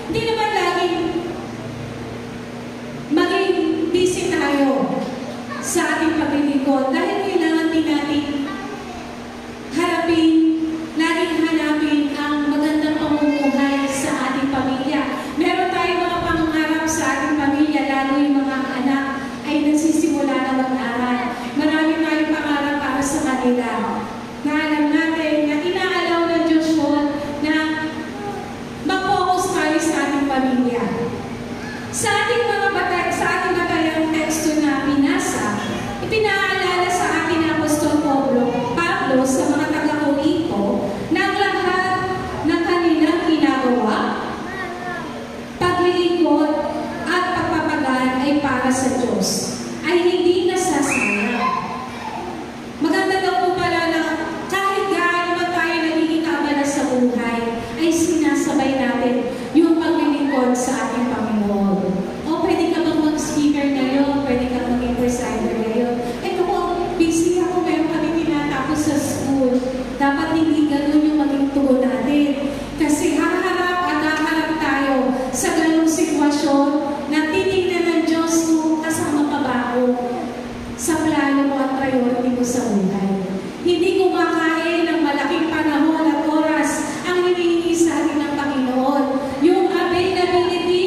Hindi naman laging maging busy tayo sa ating paglilingkod dahil kailangan din natin harapin, laging hanapin ang magandang pamumuhay sa ating pamilya. Meron tayong mga pangarap sa ating pamilya, lalo yung mga anak ay nagsisimula na mag-aral. Marami tayong pangarap para sa kanila. Na alam natin na inaalaw ng Diyos yun na mag-focus tayo sa ating pamilya. Sa ating batayang teksto na binasa, ipinaalala sa atin ng Apostol Pablo sa mga taga-Korinto na ang lahat ng kanilang ginagawa, paglilingkod at pagpapagaan ay para sa Diyos, ay hindi nasasayang. Maganda daw po pala na kahit gaano man tayo nagiging kabala sa buhay, ay sinasabay natin yung paglilingkod sa ating Panginoon. O pwede ka bang mag-speaker ngayon? Pwede ka maging presider ngayon? Ito po, busy ako, meron kami tinatapos sa school. Dapat hindi ganun yung maging tugon natin. Kasi haharap at haharap tayo sa ganung sitwasyon na titignan ng Diyos kung kasama ka ba ako sa plano mo at priority mo sa buhay. Hindi kumakain ng malaking panahon at oras ang hinihingi sa atin ng Panginoon. Yung availability,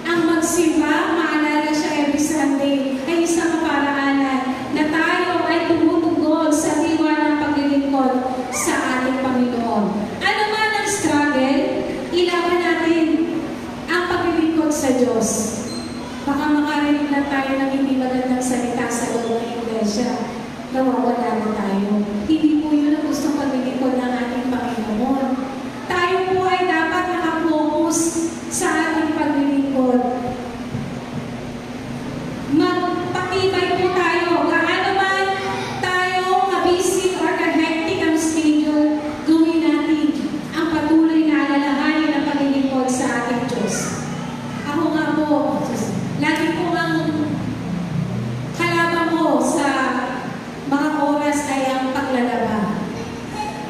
ang magsimba, maalala siya every Sunday, ay isang kaparaanan na tayo ay tumutugol sa diwa ng paglilingkod sa ating Panginoon. Ano man ang struggle, ilaban natin ang paglilingkod sa Diyos. Baka makarinig lang tayo ng hindi magandang salita sa loob ng iglesia. Nawawala na tayo. Hindi po yun ang gustong paglilingkod ng ating Panginoon. Tayo po ay dapat nakapokus sa ating paglilingkod. Magpatibay po tayo. Gaano man tayo ka-busy or ka-hectic ang schedule, gawin natin ang patuloy na alalahanin ng paglilingkod sa ating Diyos. Ako nga po, lagi po ang kalaban ko sa mga oras ay ang paglalaba.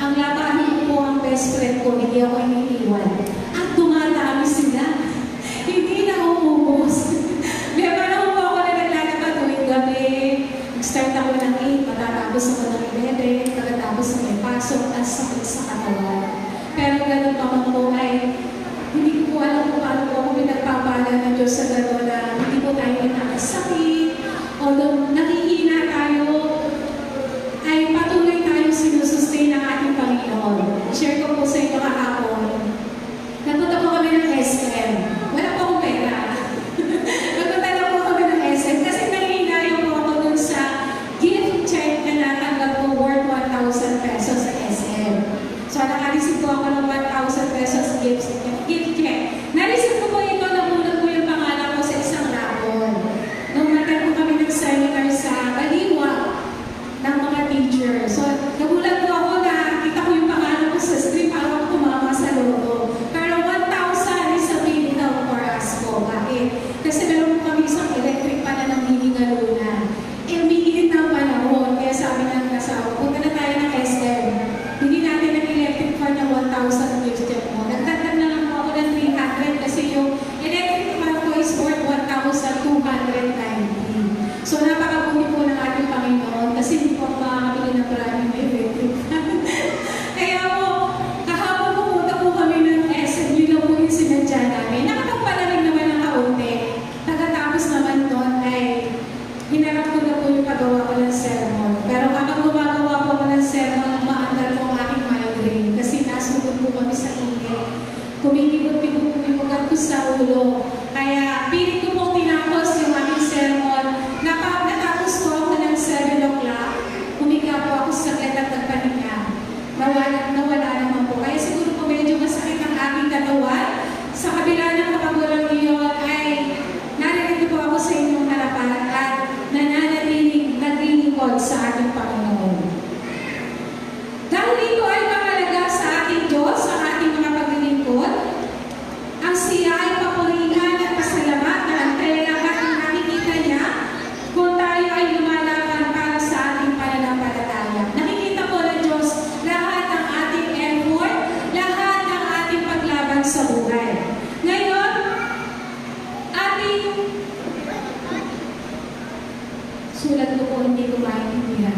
Ang labahin ko po ang best friend ko, hindi ako iniiwan. At tumatami sila. Hindi na umubos. Meron ako po ako na naglalaba tuwing gabi. Nag-start ako ng 8, matatapos ako ng 11, pagkatapos na may pasok at sakit sa katawan. Pero ganun pa man po ay hindi ko po alam kung paano po ako pinagpapala ng Diyos sa gano'n na hindi po tayo nakasakit. Although nakihina tayo, ay patuloy tayong sinusustain ng ating Panginoon. Share ko po sa inyo kahapon. Nagpunta po kami ng SM. Wala po akong pera. Nagpunta lang po kami ng SM kasi nangihinayo po ako dun sa gift check na natanggap ko worth 1,000 pesos sa SM. So nakareceive po ako ng 1,000 pesos gift check. Nareceive ko po ito, nabunod ko yung pangalan ko sa isang rapon. Nung natin po kami nag-seminar sa sermon. Pero kapag gumagawa po ako ng sermon, umaandar po ang aking migraine kasi nasugod po kami sa init. Kumikibot-kibot po yung ugat ko sa ulo. Kaya pilit ko po tinapos yung aking sermon. Natapos ko ako ng 7 o'clock. Humiga po ako sa saglit at nagpahinga. Nawala naman po. Kaya siguro po medyo masakit ang aking katawan. Sa kabila ng kapagulang iyon ay narinig po ako sa inyong harapan at naglilingkod sa ating Panginoon. Dahil ito ay mahalaga sa ating Diyos, sa ating mga paglilingkod, ang siya ay papurihan at pasalamatan kaya lahat ng nakikita niya kung tayo ay lumalaban para sa ating pananampalataya. Nakikita po ng Diyos lahat ng ating effort, lahat ng ating paglaban sa buhay. Ngayon, ating sulat ko po hindi ko maintindihan.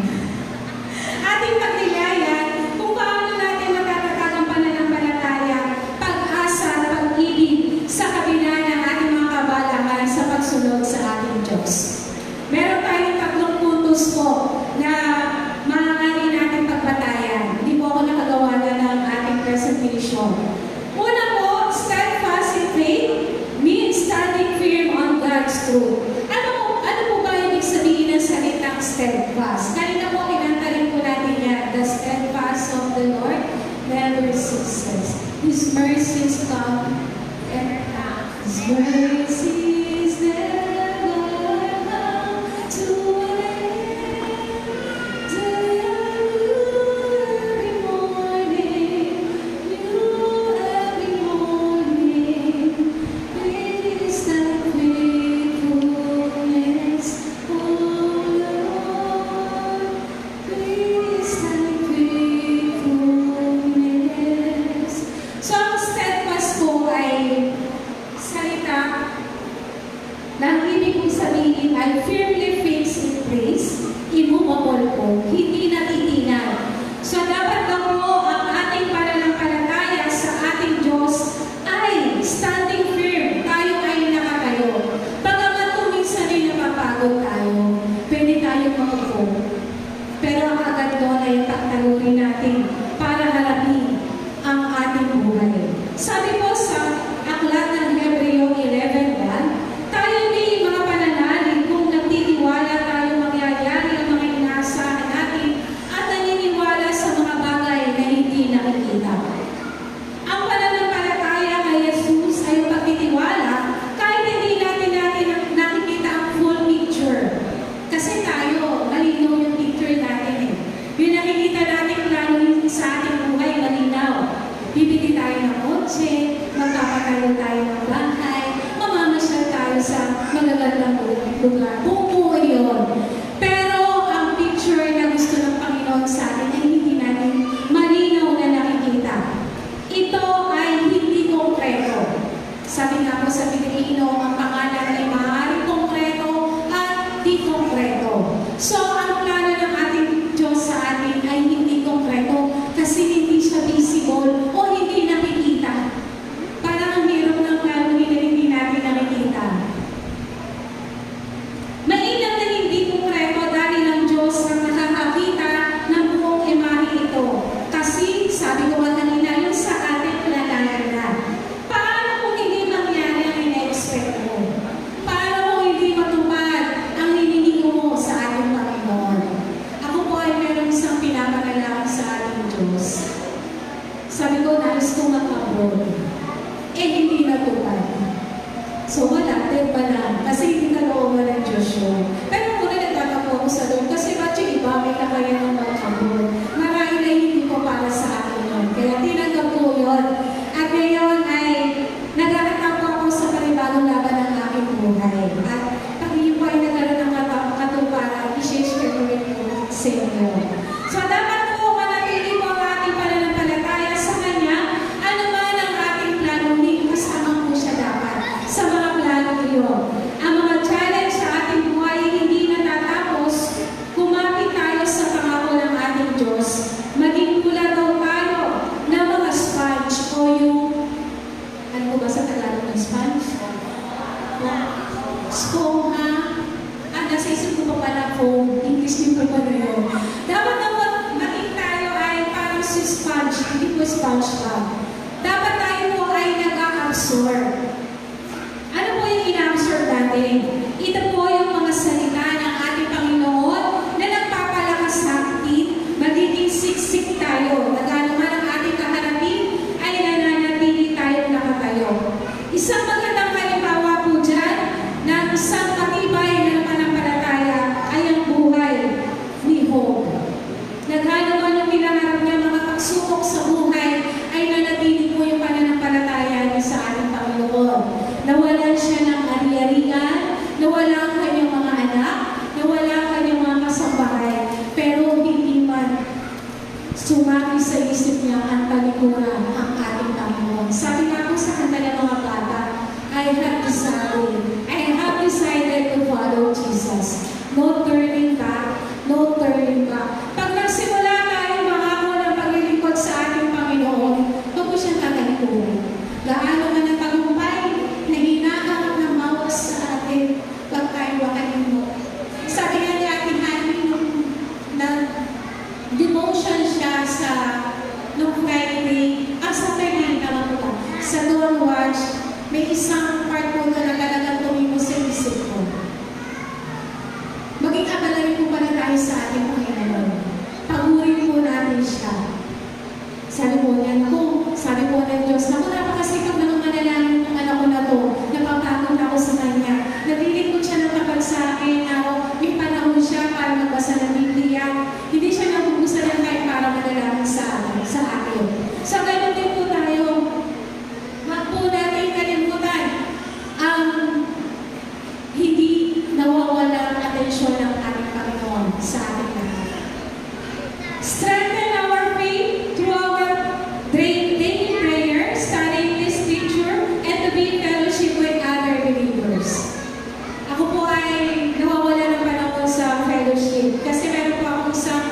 Ating pagnilayan kung paano natin matatatag ang pananampalataya, pag-asa at pag-ibig sa kabila ng ating mga kabalahan sa pagsunod sa ating Diyos. Meron tayong 3 puntos po na maaaring natin pagbatayan. Hindi po ako nakagawa na ng ating presentation. Una po, steadfast in faith means standing firm on God's truth. Ano po ba ibig sabihin ng salitang steadfast? Kanina po, kinanta rin po natin yan. The steadfast of the Lord never ceases. His mercies come and His mercies never come to an end. They are new every morning, new every morning. Great is thy faithfulness, O Lord. Great is thy faithfulness. So, ang steadfast po ay salita na ang ibig kong sabihin ay firmly fixed in place, immovable po, hindi natitinag. So, dapat daw po ang ating pananampalataya sa ating Diyos ay standing firm. Tayo ay nakatayo. Bagamat kung minsan ay napapagod tayo, pwede tayong maupo. Pero ang agad doon ay pagtalurin natin para harapin ang ating buhay. Sabi po sa aklat ng Hebreo 11:1, tayo may mga pananalig kung nagtitiwala tayo mangyayari ang mga inaasahan natin at naniniwala sa mga bagay na hindi nakikita. Ang pananampalataya kay Jesus ay ang pagtitiwala kahit hindi natin nakikita ang full picture. Kasi tayo, malinaw yung picture natin eh. Yung nakikita natin lalo sa ating buhay, malinaw. Bibili tayo ng kotse, magpapatayo tayo ng bahay, mamamasyal tayo sa magagandang lugar. Buo yun. Pero ang picture na gusto ng Panginoon sa atin ay hindi natin malinaw na nakikita. Ito ay hindi konkreto. Sabi nga po sa Pilipino, ang pangalan ay maaaring konkreto at di konkreto. So, ang plano ng ating Diyos sa atin ay hindi konkreto kasi hindi siya visible o hindi nakikita. Parang ang hirap ng plano na hindi natin nakikita. Mainam na hindi konkreto dahil ang Diyos ang nakakakita ng buong imahe ito. Kasi, sabi ko kanina, yung sa atin planahan na. Paano kung hindi mangyari ang ina-expect mo? Paano kung hindi matupad ang hinihingi mo sa ating Panginoon? Ako po ay meron isang pinapanalangin sa ating Diyos. Sabi ko, nais kong mag-abroad. Hindi natupad. So wala, dead pa lang. Kasi hindi kalooban ng Diyos yun. Pero muna nagtatapo ako sa doon kasi ba't yung iba may kakayan ng mag-abroad? Marahil ay hindi ko para sa akin yun. Kaya tinanggap ko yun. At ngayon ay nagkakatapo ako sa panibagong laban ng aking buhay. At pag hindi po ay nagkaroon ng katuparan, i-share ko rin po sa inyo. So dapat po manatili po ang ating pananampalataya sa Kanya. Ano man ang ating plano, hindi kasama po siya dapat sa mga plano iyon. Ang mga challenge sa ating buhay hindi natatapos kumapit tayo sa pangako absorb. Ano po yung ina-absorb natin? Ito po yung mga salita ng ating Panginoon na nagpapalakas sa atin, magiging siksik tayo. Nagano man ang ating kaharapin, ay nananatili tayong nakatayo. Isang magandang halimbawa po dyan ng isang matibay na pananampalataya ay ang buhay ni Job. Nagano man yung pinangarap niya mga pagsubok sa buhay, ay nanatili po yung pananampalataya niya sa ating Panginoon. Nawalan siya ng ari-arian, nawala ang kanyang mga anak, nawala ang kanyang mga kasambahay, pero hindi man sumaki sa isip niya ang talikuran ang ating Panginoon. Sabi nga po sa kanta ng mga bata, I have decided to follow Jesus. No turning back, no turning back. Pag nagsimula tayo mangako ng paglilingkod sa ating Panginoon, huwag po siyang tagalikuran. Gaano man ang tagumpay na hinahanap ng mawas sa atin, huwag tayo makalimot. Sabi nga ni Ate Hani na devotion siya sa nung Friday, sa Friday naman po, sa Dawn Watch, may isang part po na talagang tumimo sa isip ko. Maging abalain po pala tayo sa ating Panginoon. Pagurin po natin siya. Sabi po niyan po, sabi po ng Diyos, naku, napakasikap ng manalangin ng anak ko na to, napapagod ako sa kanya. Natilig ko siya ng kapag sa akin, may panahon siya para magbasa ng Biblia. Hindi siya nabubusan ng kahit para manalangin sa akin. So, ganun din po tayo. Wag po natin kalimutan ang hindi nawawala ang atensyon ng ating Panginoon sa ating lahat. Strengthen our faith through our daily prayer, studying this scripture, and to be in fellowship with other believers. Ako po ay nawawala ng panahon sa fellowship kasi meron po akong isang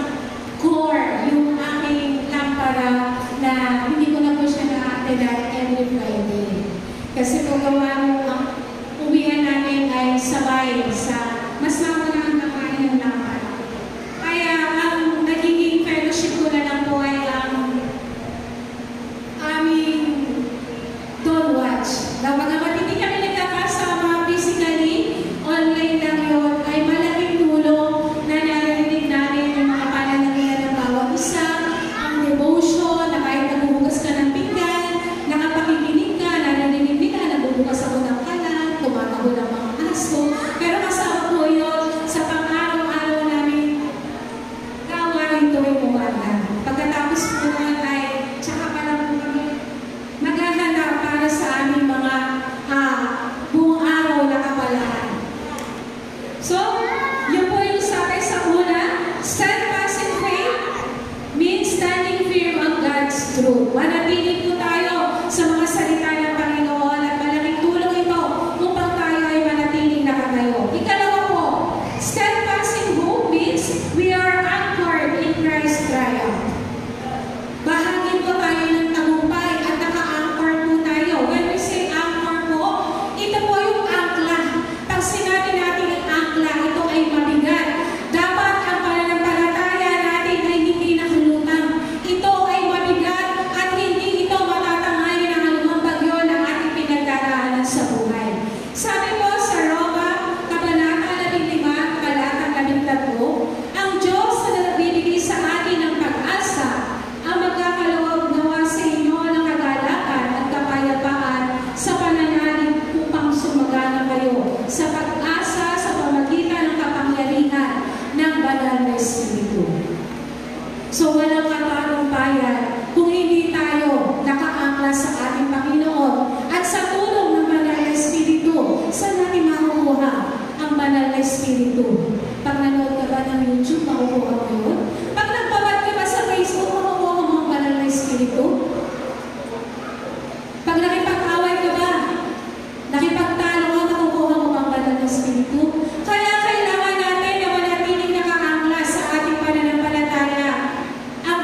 core, yung aking lampara na hindi ko na po siya na-attendan every Friday. Kasi po gawa ang uwihan namin ay sabay sa mas nauna ang nakain ng lampara. Kaya ang nagiging fellowship ko na lang po ay ang aming Dawn Watch. Bagamat hindi kami nagkakasama physically, online lang yun, ay malaking tulong na narinig namin yung mga pananalian ng bawat isa, ang devotion, na kahit nagbubukas ka ng pinggan, nakapakikinig ka, narinig ka, nagbubukas ako ng kalan, tumatako ng mga aso, pero kasama po yun sa pang-araw-araw namin gawain tuwing umaga. Pagkatapos po naman ay, tsaka pala po kami maghahanda para sa aming mga buong araw na kapalaan. So, yun po yung sabi sa una, steadfast in faith means standing firm on God's truth. Manatili po tayo sa mga salita ng Panginoon at malaking tulong ito upang tayo ay manatiling nakatayo. Ikalawa po, steadfast in hope means we are anchored in Christ's triumph. Bahagi po tayo ng tagumpay at naka-anchor po tayo. When we say anchor po, ito po yung angkla. Pag sinabi natin ang angkla, ito ay mabigat. Dapat ang pananampalataya natin ay hindi nakulutang. Ito ay mabigat at hindi ito matatangay ng anumang bagyo na ating pinagdaraanan sa buhay. Sabi po sa Roma, Kabanata 15, Talata 13, ang Diyos na nagbibigay sa atin ng pag-asa ang magkakaloob nawa sa inyo ng kagalakan at kapayapaan sa pananalig upang sumagana kayo sa pag-asa sa pamagitan ng kapangyarihan ng Banal na Espiritu. So walang katagumpayan kung hindi tayo nakaangkla sa ating Panginoon at sa tulong ng Banal na Espiritu. Saan natin makukuha ang Banal na Espiritu? Pag nanood ka ba ng YouTube, makukuha mo yun? Pag nagpabad ka ba sa Facebook, makukuha mo ang Banal na Espiritu? Pag nakipag-away ka ba, nakipagtalo ka, makukuha mo ang Banal na Espiritu? Kaya kailangan natin na manatiling nakaangkla sa ating pananampalataya ang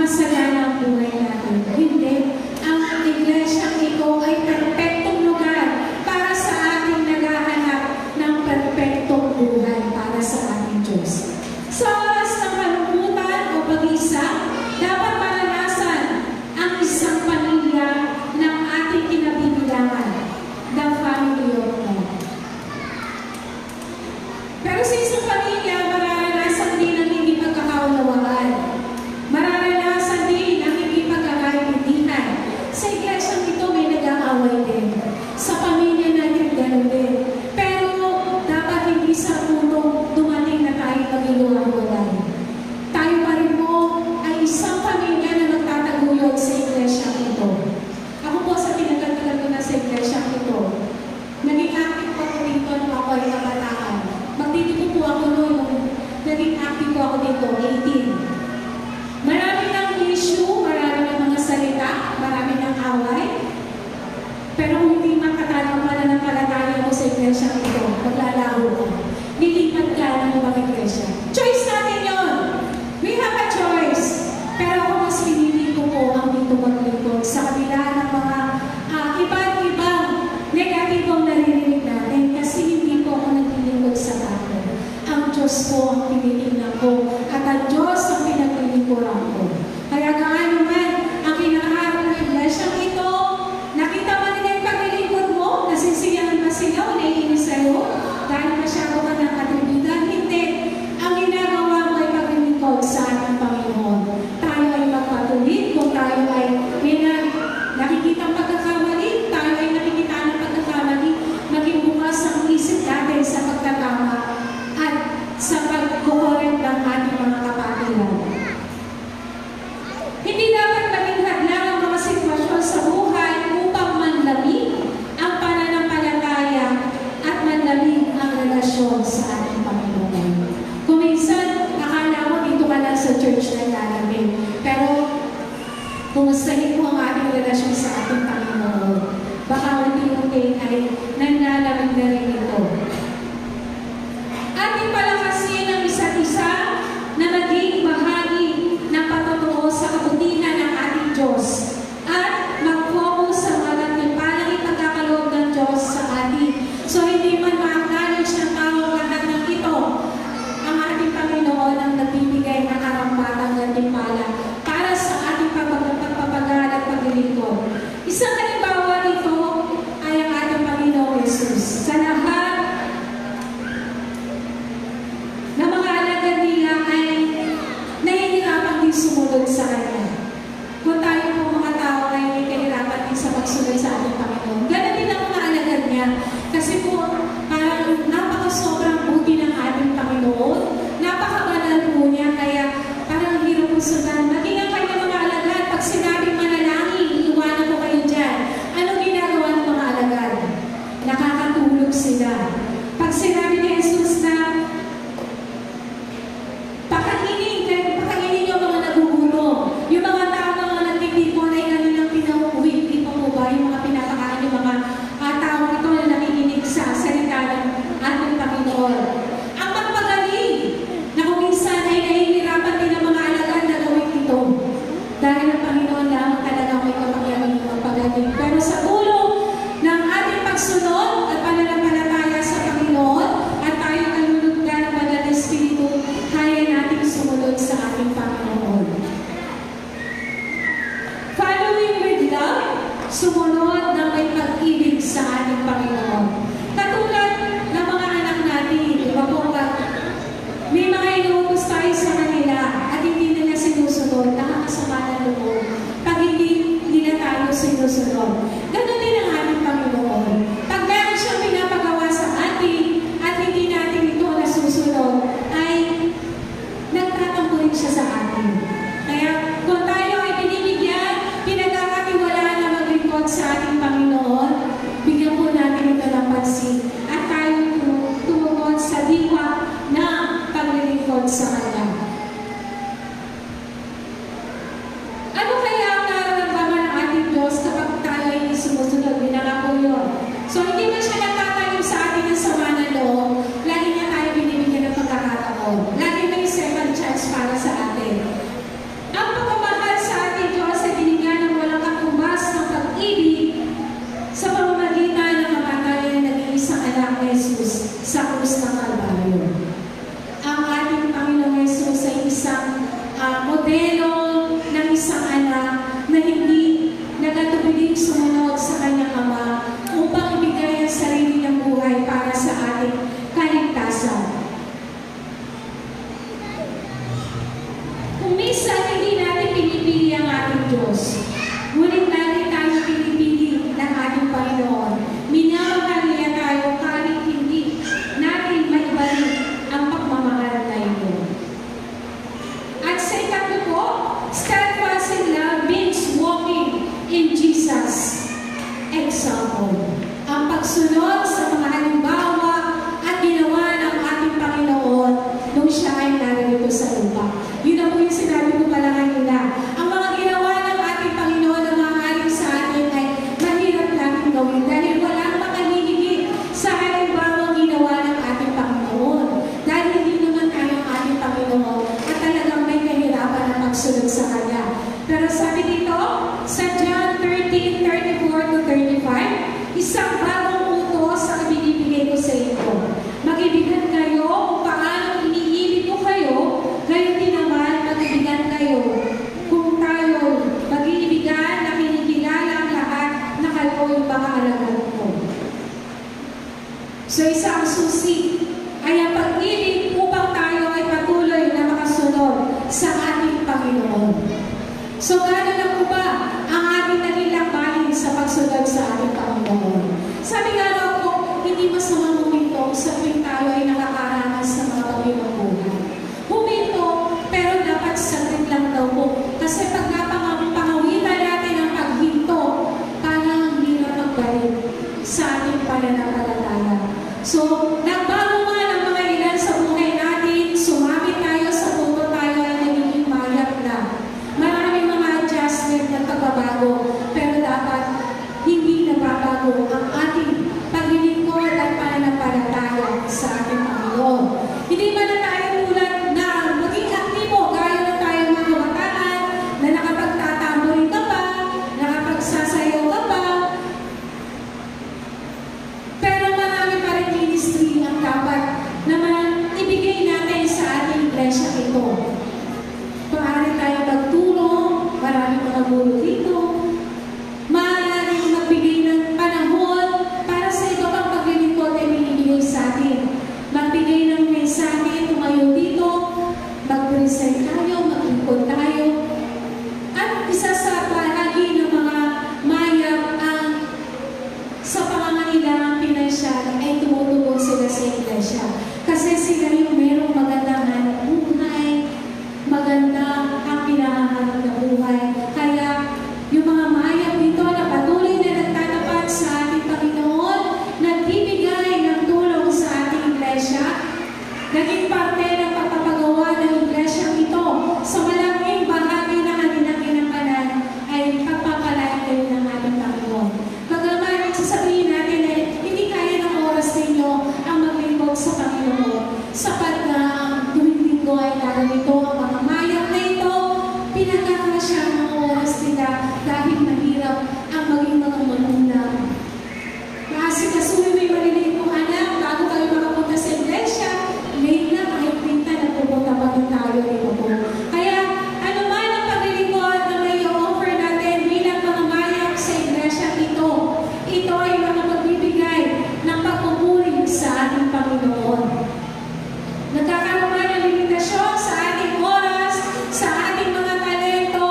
masagana ang buhay natin. Hindi. Ang iglesyang ito ay perpektong lugar para sa ating naghahanap ng perpektong buhay para sa ating Diyos. Sa oras ng kalungkutan o pag-isa, dapat maranasan ang isang pamilya ng ating kinabibilangan, the family of God. Pero sa isang pamilya, mararanasan din ang hindi pagkakaunawaan. Mararanasan din ang hindi pagkakaintindihan. Sa iglesyang ito may nag-aaway din. Sa pamilya natin gano'n din. Pero dapat hindi sa punong dumating na tayo maghiluwalay. Tayo pa rin mo ay isang pamilya na magtataguyod sa iglesyang ito. Ako po sa pinagkatagal ko na sa iglesyang ito, naging active po ako dito nung ako ay kabataan. Magtitito po ako noon nung naging active po ako dito, 18. Marami ng issue, marami ng mga salita, marami ng away. Pero kung hindi makatanong pananampalataya mo sa iglesia ito, maglalaho ka. Nilipat ka ng ibang iglesia. Choice natin yun. We have a choice. Pero ako mas pinili ko po ang dito maglingkod sa kabila ng mga iba't-ibang negatibong naririnig natin kasi hindi po ako naglilingkod sa tao. Ang Diyos po ang tinitingnan ko at ang Diyos ang pinaglilingkuran ko. Kaya gaano man ang kinakaharap ng iglesia ito, nakita mo nila yung paglilingkod mo, nasisiyahan ba sila o naiinis sa'yo? Dahil masyado ka ng katributan? Hindi. Ang ginagawa mo ay paglilingkod sa ating Panginoon. Tayo ay magpatuloy kung tayo ay nakikita ang pagkakamali, tayo ay nakikita ng pagkakamali, maging bukas ang isip natin sa pagkatama at sa pagkukorek ng ating mga kapatiran. Hindi dapat maging hadlang ang mga sitwasyon sa buhay upang manlamig ang pananampalataya at manlamig ang relasyon sa ating Panginoon. Kung minsan, akala mo dito ka lang sa church na lalamig. Pero, kumustahin mo ang ating relasyon sa ating Panginoon. Baka unti-unti ay nanlalamig na rin ito. Ating palakasin ang isa't isa na maging bahagi ng patotoo sa kabutihan ng ating Diyos at mag-focus sa mga gantimpalang ipagkakaloob ng Diyos sa atin. So, hindi man ma-acknowledge ng tao lahat ng ito, ang ating Panginoon ang nagbibigay ng karampatang gantimpala para sa ating pagpapagal at paglilingkod. Isang halimbawa nito ay ang ating Panginoong Jesus. Sa lahat na mga alagad nila ay nahihirapan din sumunod sa Kanya. Kung tayo po mga tao ay kahirapan din sa pagsunod sa ating Panginoon. Ganun din ang mga alagad niya. Kasi po, parang napaka-sobrang buti ng ating Panginoon. Napaka-banal po niya. Kaya parang hirap po sundan. Maging ang kanya mga alagad. Pag sinabing manalangin, iwanan ko kayo dyan. Anong ginagawa ng mga alagad? Nakakatulog sila. Pag sinabi ni Jesus na pakainin yung mga nagugutom. Yung mga tao na mga nagtitipon ay kanilang pinauuwi. Hindi pa po ba yung mga pinapakain yung mga tao ito na nakikinig sa salita ng ating Panginoon. Ang magpagaling na kung minsan ay nahihirapan din ang mga alagad na gawin ito. Dahil ang Panginoon lang talaga may kapangyarihan ng magpagaling. Pero sa tulong ng ating pagsunod at pananampalataya sa Panginoon at tayo kalulugdan ng Banal na Espiritu, kaya nating sumunod sa ating Panginoon. Following with love, sumunod na may pag-ibig sa ating Panginoon. Katulad ng mga anak natin, di ba po may mga inuutos tayo sa kanila at hindi nila sinusunod, nakakasama ng loob. Pag hindi nila tayo sinusunod. Ganun din ang ating Panginoon. Pag meron siyang pinapagawa sa atin at hindi natin ito nasusunod, ay nagtatampo rin siya sa atin. Kaya kung tayo ay pinagkakatiwalaan na maglingkod sa ating Panginoon, bigyan po natin ito ng pansin. Diyos. Ngunit lagi tayo pinipili ng ating Panginoon. Minamahal niya tayo kahit hindi natin maibalik ang pagmamahal na ito. At sa ikatlo po, steadfast in love means walking in Jesus' example. Ang pagsunod sa mga halimbawa at ginawa ng ating Panginoon nung siya ay narito sa lupa. Yun na po yung sinabi ko pala kanina. Ang mga ginawa ng ating Panginoon na maaaring sa atin ay mahirap natin gawin dahil walang makalihigit sa halimbawang ginawa ng ating Panginoon. Dahil hindi naman tayo ang ating Panginoon at talagang may kahirapan na magsunod sa Kanya. Pero sabi dito, sa John 13:34-35, isang bagong utos ang ibinibigay ko sa inyo. Mag-ibigan kayo kung paano iniibig ko kayo, gayon din naman mag-ibigan kayo. Kung tayo mag-iibigan na kinikilala ang lahat na kayo'y mga alagad ko. So isang susi ay ang pag-ibig upang tayo ay patuloy na makasunod sa ating Panginoon. So gano'n na po ba ang ating naging lakbayin sa pagsunod sa ating Panginoon? Sabi nga raw po, hindi masama huminto sa tuwing tayo ay nakakaranas ng mga bagay ng buhay. Huminto, pero dapat saglit lang daw po. Kasi pag napangawitan natin ang paghinto, parang hindi na magbalik sa ating pananampalataya. So, nagbago nga ng mga ilan sa buhay natin, sumabit tayo sa punto tayo ay nagiging mayat na. Maraming mga adjustment at pagbabago, pero dapat hindi nababago ang ating paglilingkod at pananampalataya sa ating Panginoon. Hindi ba na tayo tulad na maging aktibo, gaya na tayo mga kabataan, na nakapagtatamboy ka pa, nakapagsasayaw ka pa, pero marami pa rin ministry ang dapat naman ibigay natin sa ating iglesia ito. Maaari tayo magtulong, maraming mga guro dito. Maaari magbigay ng panahon para sa iba pang paglilingkod ay binibigay sa atin. Magbigay ng mensahe, tumayo dito, mag-present tayo, maglingkod tayo. At isa sa bahagi ng mga mayap ang sa pangangailangan pinansyal ay tumutulong sila sa iglesia. Kasi sila yung merong magandang hanap buhay, maganda ang pinahanap na buhay. Kaya yung mga mayap dito na patuloy na nagtatapat sa ating Panginoon, nagbibigay ng tulong sa ating iglesia, naging parte ng pagpapagawa ng iglesia ito sa malaking bahagi ng kanilang ginagampanan ay pagpapalain kayo ng ating Panginoon. Bagaman sasabihin natin ay hindi kaya ng oras ninyo ang maglingkod sa Panginoon. Sapat na ang tuwing linggo ay narito ang mga mayap na ito, pinagkakasya ang mga oras nila dahil mahirap ang maging mga manulang. Maasikasuhin mo yung maliliit mong anak bago kayo makapunta sa iglesia, late na kahit pinta na pupunta pa rin tayo dito po. Kaya ano man ang paglilingkod na may offer natin bilang mga mayap sa iglesia ito, ito ay mga magbibigay ng pagpupuri sa ating Panginoon. Nagkakaroon man ng limitasyon sa ating oras, sa ating mga talento,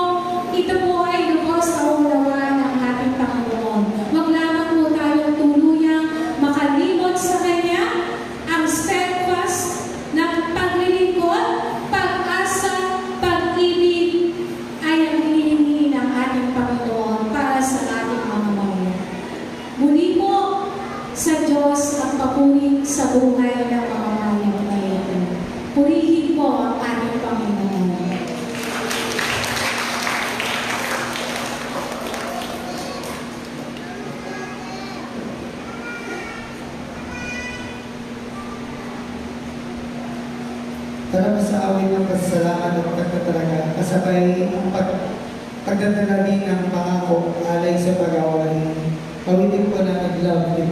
ito po ay lubos na unawaan ng ating Panginoon. Huwag lamang po tayong tuluyang makalimot sa Kanya, ang steadfast na paglilingkod, pag-asa, pag-ibig ay ang hinihingi ng ating Panginoon para sa ating mga mga. Muli po sa Diyos ang papuri sa buhay ng mga mayang na ito. Purihin po ang ating Panginoon. Tara sa awit ng pasasalamat at pagtatalaga, kasabay ang pagdadalangin ng pangako alay sa pag-away. Pawitin po na nag-love with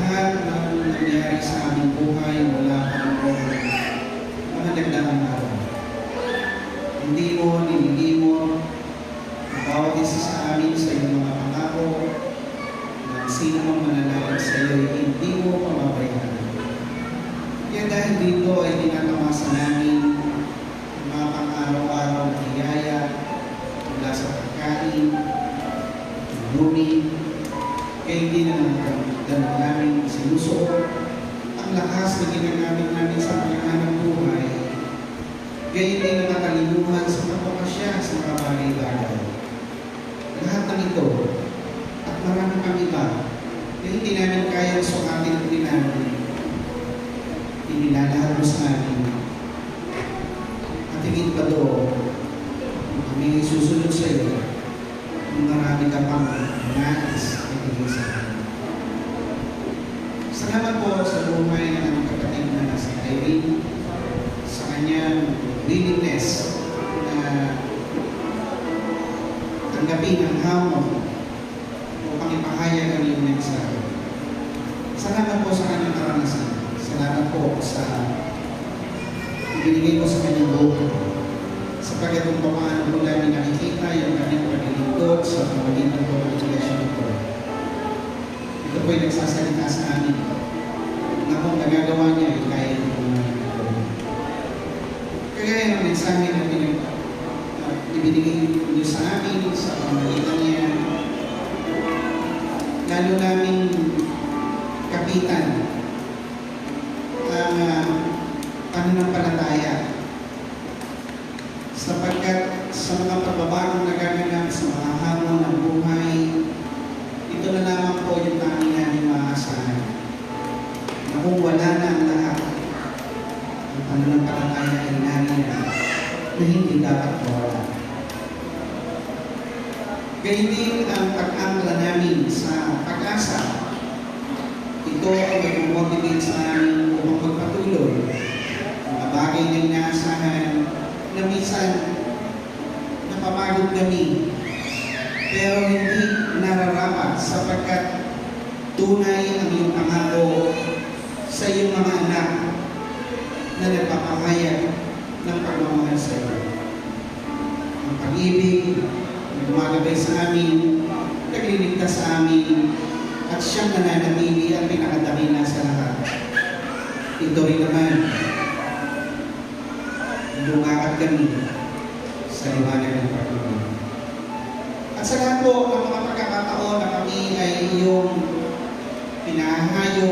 lahat ng nangyari sa aming buhay mula pa noong mga nagdaang araw. Hindi mo nililimot ang bawat isa sa amin sa iyong mga pangako na sino mang mananalig sa iyo ay hindi mo pamabayaan. Kaya dahil dito ay tinatamasa namin ang mga pang-araw-araw na hiyaya mula sa pagkain, inumin, kaya hindi na naman namin sinusuot ang lakas na ginagamit namin sa pagkakanang buhay, kaya hindi na nakalimuhan sa pagpapasya sa mga bagay-bagay. Lahat ng ito at marami pang iba na hindi namin kaya sukatin at namin, inilalahad mo sa amin. At higit pa doon, kami susunod sa iyo kung marami ka pang nais na ibigay sa amin. Salamat po sa buhay ng kapatid na si Irene, sa kanyang willingness na tanggapin ang hamon upang ipahayag ang iyong mensahe. Salamat po sa kanyang karanasan. Salamat po sa ibinigay ko sa kanyang buhay. Sapagkat kung paano po namin nakikita yung kanyang paglilingkod sa pamagitan po ng iglesia nito. Ito po ay nagsasalita sa amin na kung nagagawa niya ay kaya niyo po namin ito. Kagaya ng mensahe na ibinigay niyo sa amin sa pamagitan niya, lalo namin kapitan ang pananampalataya sapagkat sa mga pagbabagong nagaganap sa mga hamon ng buhay, ito na lamang po yung tanging namin maaasahan. Na kung wala na ang lahat, ang pananampalataya ay namin na hindi dapat mawala. Gayun din ang pag-angkla namin sa pag-asa. Ito ang mag-motivate sa amin upang magpatuloy. Mga bagay na inaasahan na minsan napapagod kami pero hindi nararapat sapagkat tunay ang iyong pangako sa iyong mga anak na nagpapahayag ng pagmamahal sa iyo. Ang pag-ibig na gumagabay sa amin, nagliligtas sa amin, at siyang nananatili ang pinakadamina sa lahat. Ito rin naman, lumakad kami sa liwanag ng pag-ibig. At sa lahat po ng mga pagkakataon na kami ay iyong pinahahayo,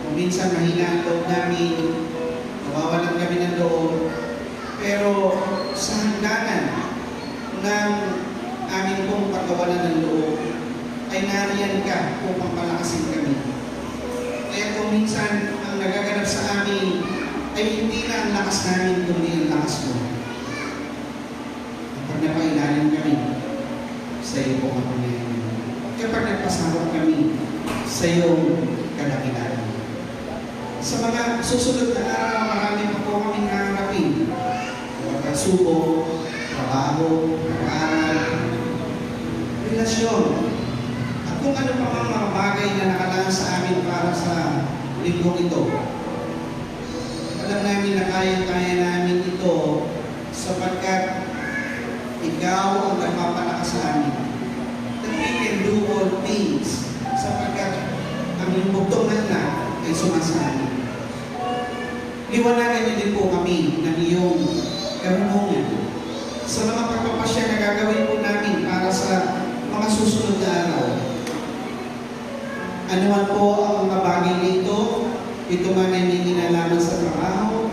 kung minsan mahina ang loob namin, nawawalan kami ng loob, pero sa hangganan ng amin pong pagkawalan ng loob, ay nariyan ka upang palakasin kami. Kaya kung minsan ang nagaganap sa amin ay hindi na ang lakas namin, kundi ang lakas mo. Kapag napailalim kami sa iyo po ang Panginoon. Kapag nagpasarap kami sa iyong kadakilaan. Sa mga susunod na araw, marami pa po kaming naharapin. Pagkasubo, trabaho, pag-aaral, relasyon, at kung ano pa mga bagay na nakalaan sa amin para sa linggong ito. Alam namin na kaya-kaya namin ito sapagkat ikaw ang nagpapalakas sa amin. That we can do all things sapagkat ang iyong bugtungan na ay sumasali. Liwanagan niyo din po kami ng iyong karunungan sa mga pagpapasya na gagawin po namin para sa mga susunod na araw. Ano man po ang mga bagay nito, ito man ay may kinalaman sa trabaho,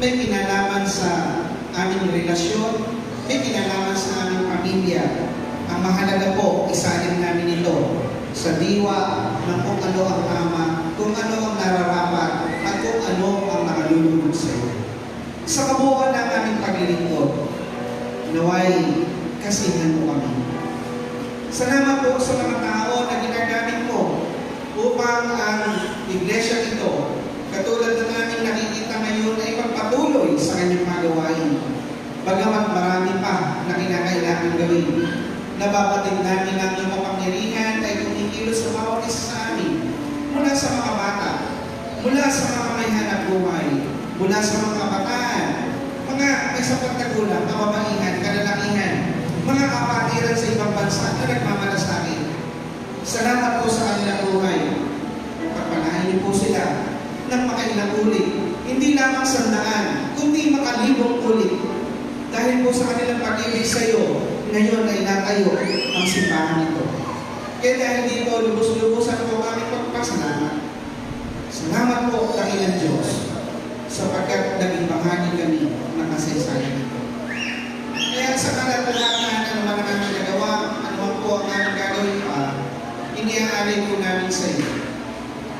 may kinalaman sa aming relasyon, may kinalaman sa aming pamilya. Ang mahalaga po, isalin namin ito sa diwa ng kung ano ang tama, kung ano ang nararapat, at kung ano ang nakalulunod sa iyo. Sa kabuuan ng aming paglilingkod, naway kasihan mo kami. Salamat po sa mga tao na ginagamit mo upang ang iglesia nito, katulad ng aming nakikita ngayon, ay magpatuloy sa kanyang magawain. Bagamat marami pa na kinakailangan gawin, nababatid namin ang iyong kapangyarihan ay kumikilos sa bawat isa sa amin mula sa mula sa mga may hanap buhay, mula sa mga kabataan, mga may sapat na gulang, kababaihan, kalalakihan, mga kapatiran sa ibang bansa na nagmamalasakit. Salamat po sa kanilang buhay. Pagpalain niyo po sila ng makailang ulit. Hindi lamang sandaan, kundi makalibong ulit. Dahil po sa kanilang pag-ibig sa iyo, ngayon ay natayo ang simbahan nito. Kaya dahil dito, lubos-lubosan po kami pagpasalamat. Salamat po, dakilang Diyos, sapagkat naging bahagi kami ng kasaysayan nito. Kaya sa kalalahan, ano man ang aming nagawa, ano man po ang aming gagawin pa, iniaalay po namin sa iyo.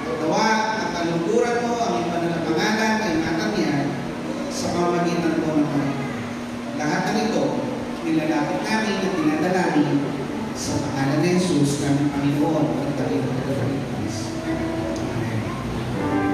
Pagdawa at kalungkuran mo, aming pananapangalan ay matanyan sa pamamagitan po ng Panginoon. Lahat ng ito, nilalapit namin at dinadalangin sa pangalan ni Jesus, naming Panginoon at dakilang Tagapagligtas. Amen.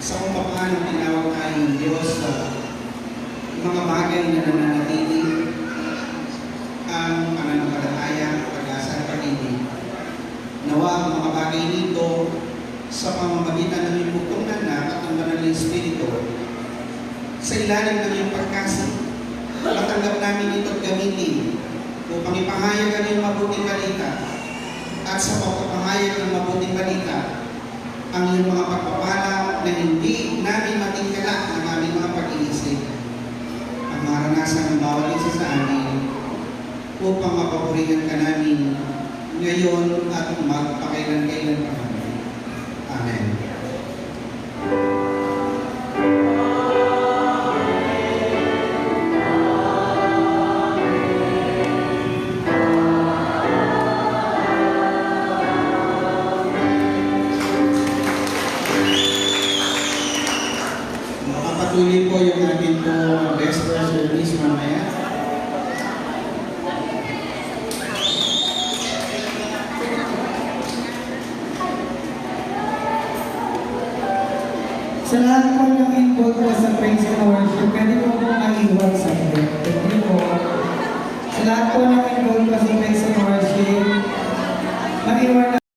Sa kung paano tinawag tayo ng Diyos sa mga bagay na nananatili ang pananampalataya, pag-asa at pag-ibig. Nawa ang mga bagay nito sa pamamagitan ng iyong bugtong anak at ng banal na Espiritu sa ilalim ng iyong pagkasal. Matanggap namin ito at gamitin upang ipahayag ang iyong mabuting balita at sa pagpapahayag ng mabuting balita ang iyong mga pagpapala na hindi namin matingkala ng aming mga pag-iisip. Ang maranasan ng bawat isa sa amin upang mapapurihan ka namin ngayon at magpakailan-kailan pa kami. Amen. Makapatuloy po yung ating po vesper service mamaya. Sa lahat po ng input po sa praise and worship, pwede po po mag-iwan sa akin. Pwede po. Sa lahat po ng input po sa praise and worship, mag-iwan